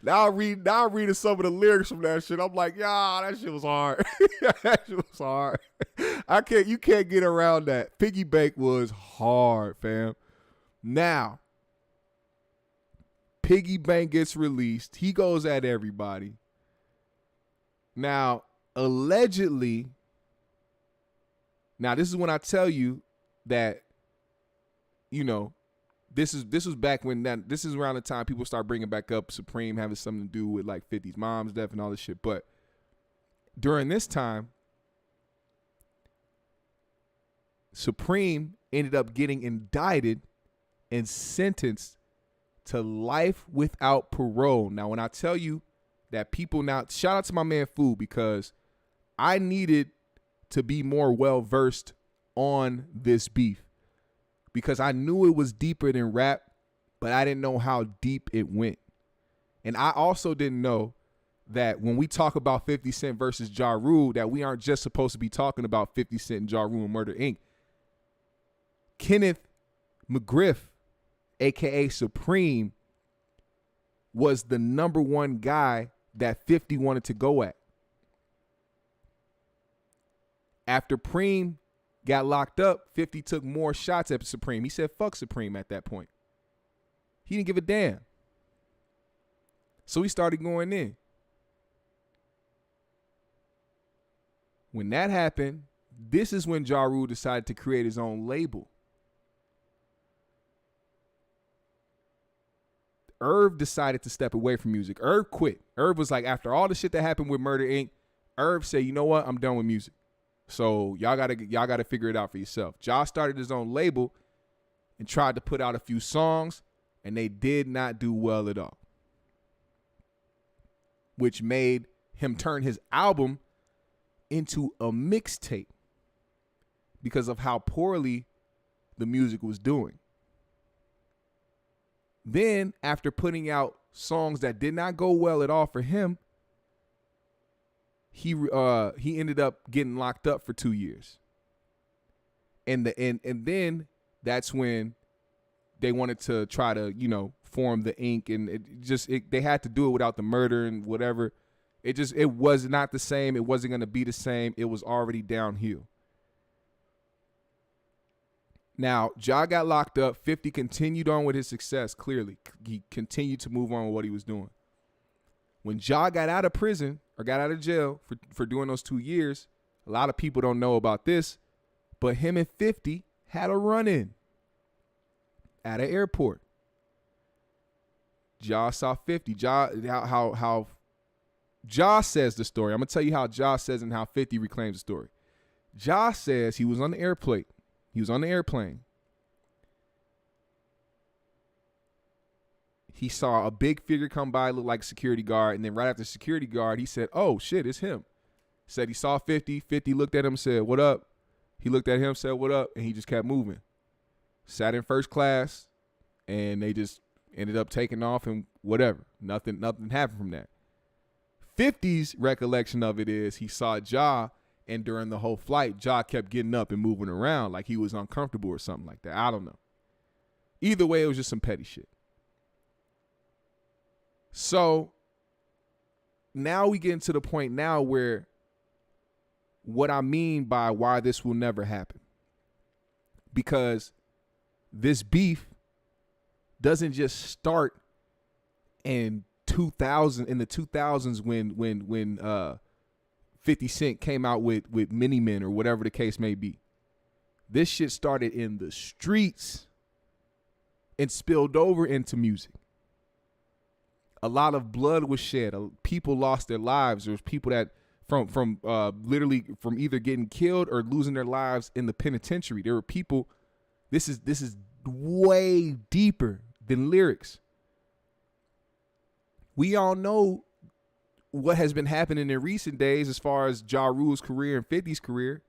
Now I'm reading some of the lyrics from that shit. I'm like, yeah, that shit was hard. That shit was hard. You can't get around that. Piggy Bank was hard, fam. Now, Piggy Bank gets released. He goes at everybody. Now, allegedly, this is when I tell you that, this was back when this is around the time people start bringing back up Supreme having something to do with like 50's mom's death and all this shit. But during this time, Supreme ended up getting indicted and sentenced to life without parole. Now, when I tell you that people now, shout out to my man Fu, because I needed to be more well-versed on this beef because I knew it was deeper than rap, but I didn't know how deep it went. And I also didn't know that when we talk about 50 Cent versus Ja Rule, that we aren't just supposed to be talking about 50 Cent and Ja Rule and Murder, Inc. Kenneth McGriff, a.k.a. Supreme, was the number one guy that 50 wanted to go at. After Preem got locked up, 50 took more shots at Supreme. He said, fuck Supreme at that point. He didn't give a damn. So he started going in. When that happened, this is when Ja Rule decided to create his own label. Irv decided to step away from music. Irv quit. Irv was like, after all the shit that happened with Murder, Inc., Irv said, you know what? I'm done with music. So y'all gotta figure it out for yourself. Ja started his own label and tried to put out a few songs, and they did not do well at all, which made him turn his album into a mixtape because of how poorly the music was doing. Then, after putting out songs that did not go well at all for him, he ended up getting locked up for 2 years. And then that's when they wanted to try to, form the Inc. And they had to do it without the murder and whatever. It was not the same. It wasn't going to be the same. It was already downhill. Now, Ja got locked up. 50 continued on with his success, clearly. He continued to move on with what he was doing. When Ja got out of prison or got out of jail for doing those 2 years, a lot of people don't know about this, but him and 50 had a run-in at an airport. Ja saw 50. How Ja says the story. I'm going to tell you how Ja says and how 50 reclaims the story. Ja says he was on the airplane. He was on the airplane. He saw a big figure come by, looked like a security guard, and then right after the security guard, he said, oh, shit, it's him. Said he saw 50. 50 looked at him, said, what up? He looked at him, said, what up? And he just kept moving. Sat in first class, and they just ended up taking off and whatever. Nothing happened from that. 50's recollection of it is he saw Ja, And during the whole flight, Ja kept getting up and moving around like he was uncomfortable or something like that. I don't know. Either way, it was just some petty shit. So now we get into the point now where what I mean by why this will never happen. Because this beef doesn't just start in the 2000s when 50 Cent came out with Mini Men or whatever the case may be. This shit started in the streets and spilled over into music. A lot of blood was shed. People lost their lives. There was people that from literally from either getting killed or losing their lives in the penitentiary. There were people. This is way deeper than lyrics. We all know what has been happening in recent days as far as Ja Rule's career and 50's career.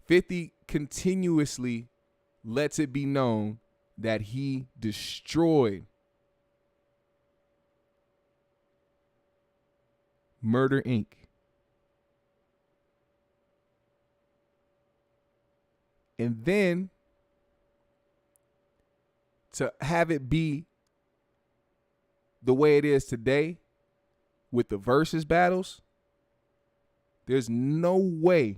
50 continuously lets it be known that he destroyed Murder Inc. And then to have it be the way it is today with the versus battles, there's no way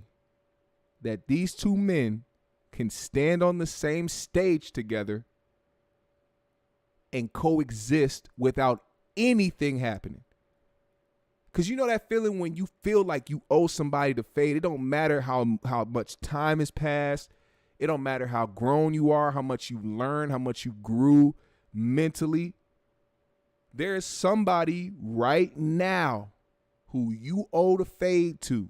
that these two men can stand on the same stage together and coexist without anything happening. Because you know that feeling when you feel like you owe somebody the fade. It don't matter how much time has passed. It don't matter how grown you are, how much you learned, how much you grew mentally. There is somebody right now who you owe the fade to.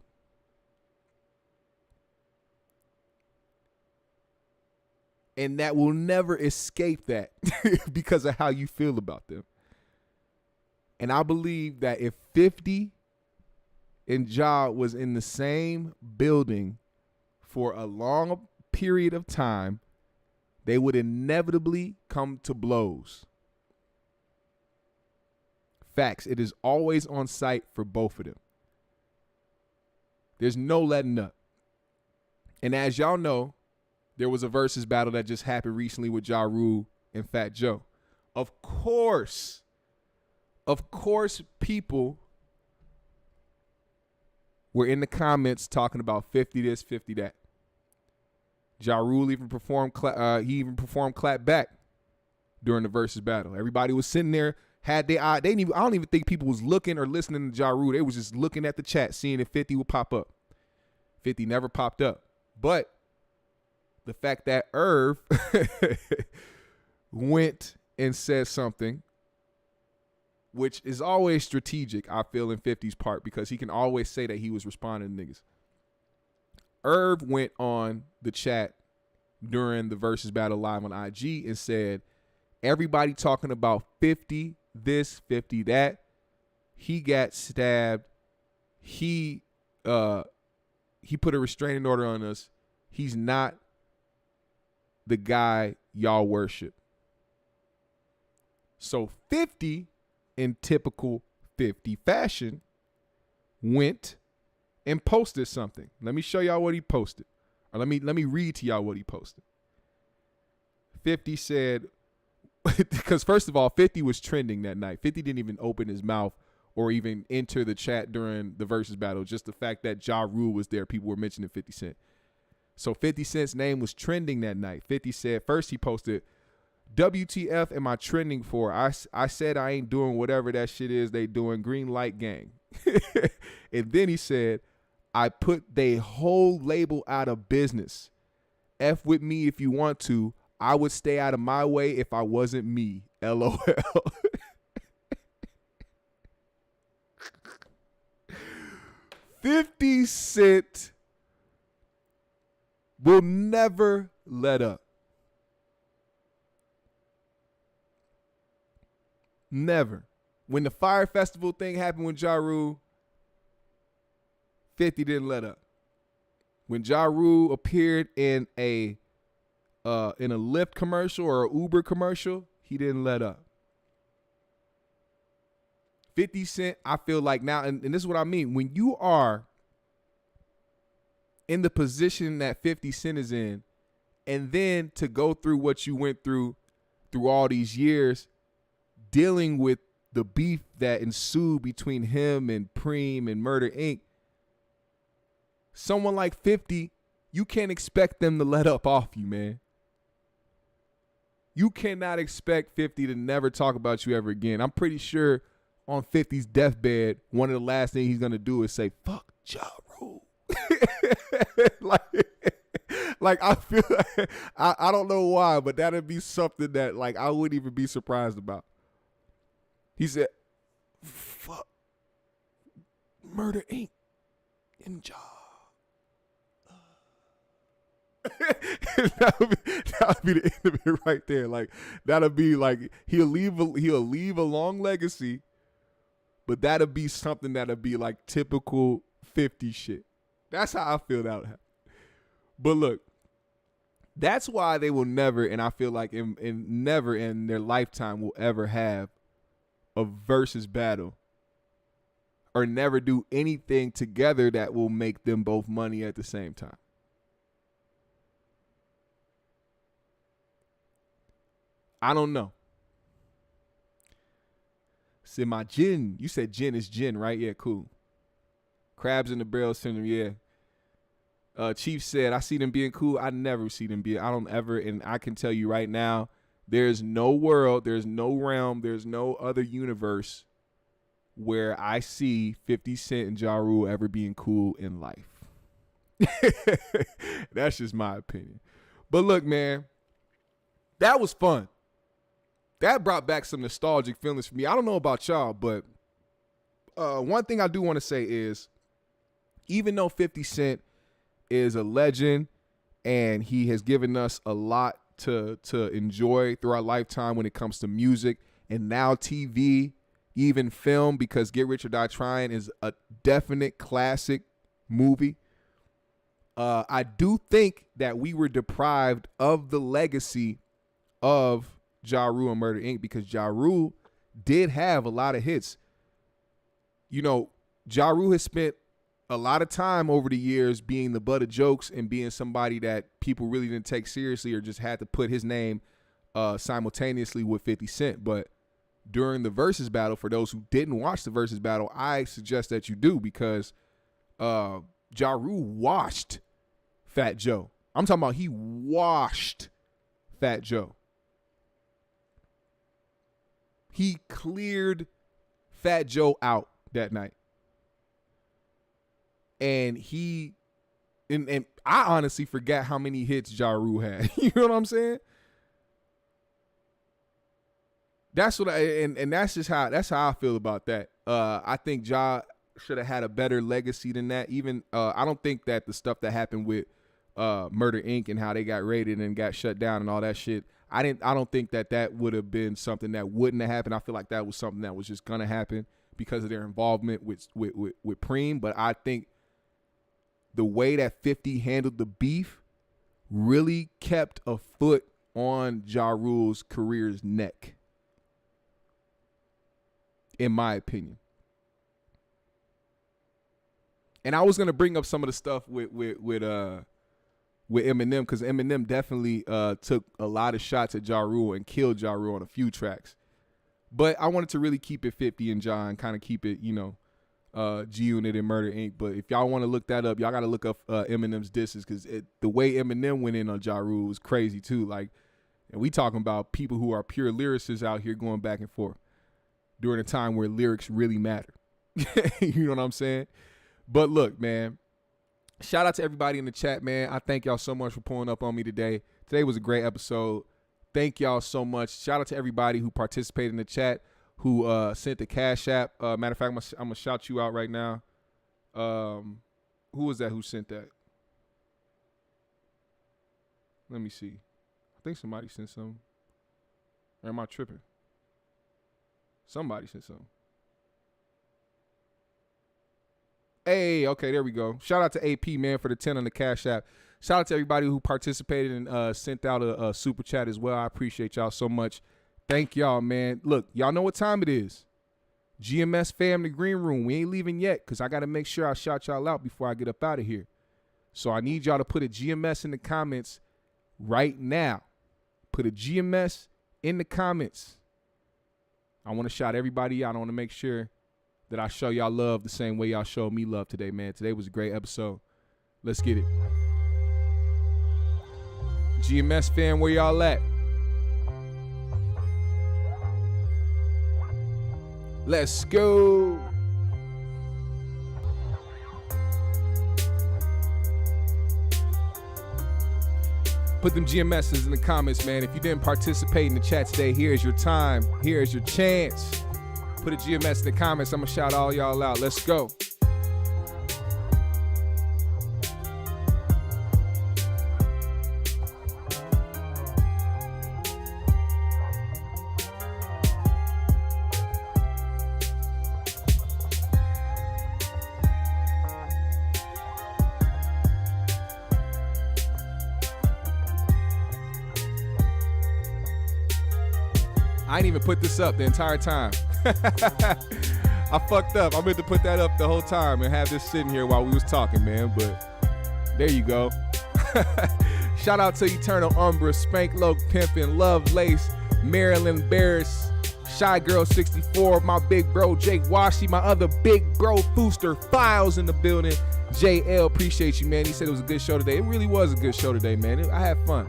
And that will never escape that because of how you feel about them. And I believe that if 50 and Ja was in the same building for a long period of time, they would inevitably come to blows. Facts. It is always on site for both of them. There's no letting up. And as y'all know, there was a versus battle that just happened recently with Ja Rule and Fat Joe. Of course, people were in the comments talking about 50 this, 50 that. Ja Rule even performed clap back during the versus battle. Everybody was sitting there, had their eye. I don't even think people was looking or listening to Ja Rule. They was just looking at the chat, seeing if 50 would pop up. 50 never popped up. But the fact that Irv went and said something, which is always strategic, I feel, in 50's part, because he can always say that he was responding to niggas. Irv went on the chat during the versus battle live on IG and said, everybody talking about 50 this, 50 that. He got stabbed. He put a restraining order on us. He's not the guy y'all worship. So 50, in typical 50 fashion, went and posted something. Let me show y'all what he posted. Or let me read to y'all what he posted. 50 said, because first of all, 50 was trending that night. 50 didn't even open his mouth or even enter the chat during the versus battle. Just the fact that Ja Rule was there, people were mentioning 50 Cent. So 50 Cent's name was trending that night. 50 said, first he posted, WTF am I trending for? I said I ain't doing whatever that shit is they doing, green light gang. And then he said, I put they whole label out of business. F with me if you want to. I would stay out of my way if I wasn't me. LOL. 50 Cent will never let up. Never. When the Fire Festival thing happened with Ja Rule, 50 didn't let up. When Ja Rule appeared in a Lyft commercial or an Uber commercial, he didn't let up. 50 Cent, I feel like now, and this is what I mean. When you are in the position that 50 Cent is in, and then to go through what you went through all these years, dealing with the beef that ensued between him and Preem and Murder Inc., someone like 50, you can't expect them to let up off you, man. You cannot expect 50 to never talk about you ever again. I'm pretty sure on 50's deathbed, one of the last things he's going to do is say, fuck Ja Rule. like I feel like, I don't know why, but that'd be something that like I wouldn't even be surprised about. He said, fuck Murder Inc. and Ja. That would be the end of it right there. Like that'll be like he'll leave a long legacy, but that'll be something that'll be like typical 50 shit. That's how I feel that would happen. But look, that's why they will never, and I feel like never in their lifetime will ever have a versus battle or never do anything together that will make them both money at the same time. I don't know. Say my gin. You said gin is gin, right? Yeah, cool. Crabs in the Barrel Syndrome, yeah. Chief said, I see them being cool. I never see them being. I don't ever, and I can tell you right now, there's no world, there's no realm, there's no other universe where I see 50 Cent and Ja Rule ever being cool in life. That's just my opinion. But look, man, that was fun. That brought back some nostalgic feelings for me. I don't know about y'all, but one thing I do want to say is, even though 50 Cent is a legend and he has given us a lot to enjoy through our lifetime when it comes to music and now TV, even film, because Get Rich or Die Trying is a definite classic movie. I do think that we were deprived of the legacy of Ja Rule and Murder Inc. because Ja Rule did have a lot of hits. You know, Ja Rule has spent a lot of time over the years being the butt of jokes and being somebody that people really didn't take seriously or just had to put his name simultaneously with 50 Cent. But during the Verzuz battle, for those who didn't watch the Verzuz battle, I suggest that you do, because Ja Rule washed Fat Joe. I'm talking about he washed Fat Joe. He cleared Fat Joe out that night. And and I honestly forgot how many hits Ja Rule had. You know what I'm saying? That's what and that's just how I feel about that. I think Ja should have had a better legacy than that. Even I don't think that the stuff that happened with Murder Inc. and how they got raided and got shut down and all that shit, I don't think that would have been something that wouldn't have happened. I feel like that was something that was just gonna happen because of their involvement with Preem. But I think the way that 50 handled the beef really kept a foot on Ja Rule's career's neck, in my opinion. And I was gonna bring up some of the stuff with Eminem, because Eminem definitely took a lot of shots at Ja Rule and killed Ja Rule on a few tracks. But I wanted to really keep it 50 and Ja and kind of keep it, G-Unit and Murder Inc. But if y'all want to look that up, y'all got to look up Eminem's disses, because the way Eminem went in on Ja Rule was crazy too. Like, and we talking about people who are pure lyricists out here going back and forth during a time where lyrics really matter. You know what I'm saying? But look, man, shout out to everybody in the chat, man. I thank y'all so much for pulling up on me today. Today was a great episode. Thank y'all so much. Shout out to everybody who participated in the chat, who sent the Cash App. Matter of fact, I'm going to shout you out right now. Who was that who sent that? Let me see. I think somebody sent some. Or am I tripping? Somebody sent some. Hey, okay, there we go. Shout out to AP, man, for the 10 on the Cash App. Shout out to everybody who participated and sent out a super chat as well. I appreciate y'all so much. Thank y'all, man. Look, y'all know what time it is. GMS fam, the green room. We ain't leaving yet, because I got to make sure I shout y'all out before I get up out of here. So I need y'all to put a GMS in the comments right now. Put a GMS in the comments. I want to shout everybody out. I want to make sure that I show y'all love the same way y'all showed me love today, man. Today was a great episode. Let's get it. GMS fam, where y'all at? Let's go. Put them GMSs in the comments, man. If you didn't participate in the chat today, here's your time. Here's your chance. Put a GMS in the comments. I'm going to shout all y'all out. Let's go. I ain't even put this up the entire time. I fucked up. I meant to put that up the whole time and have this sitting here while we was talking, man. But there you go. Shout out to Eternal Umbra, Spank Low Pimpin', Love Lace, Marilyn Barris, Shy Girl 64, my big bro Jake Washi, my other big bro Booster Files in the building. JL, appreciate you, man. He said it was a good show today. It really was a good show today, man. I had fun.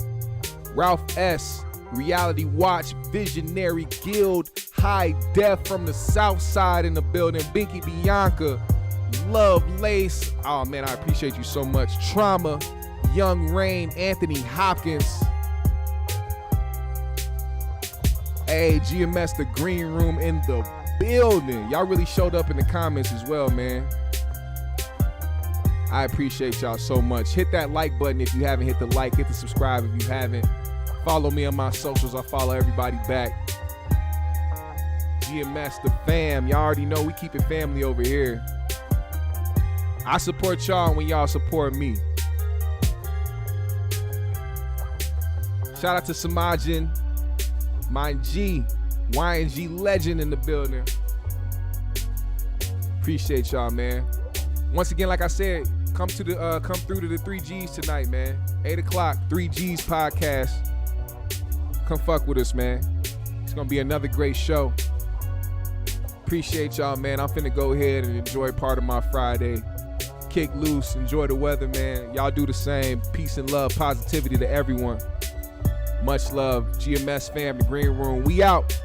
Ralph S., Reality Watch, Visionary Guild, High Def from the South Side in the building, Binky Bianca, Love Lace, oh man, I appreciate you so much, Trauma, Young Rain, Anthony Hopkins, hey, GMS, the Green Room in the building, y'all really showed up in the comments as well, man. I appreciate y'all so much. Hit that like button if you haven't hit the like, hit the subscribe if you haven't. Follow me on my socials. I follow everybody back. GMS, the fam. Y'all already know we keep it family over here. I support y'all when y'all support me. Shout out to Samajin, my G, YNG legend in the building. Appreciate y'all, man. Once again, like I said, come through to the 3Gs tonight, man. 8 o'clock, 3Gs podcast. Come fuck with us, man. It's gonna be another great show. Appreciate y'all, man. I'm finna go ahead and enjoy part of my Friday. Kick loose, enjoy the weather, man. Y'all do the same. Peace and love, positivity to everyone. Much love. GMS fam, the Green Room. We out.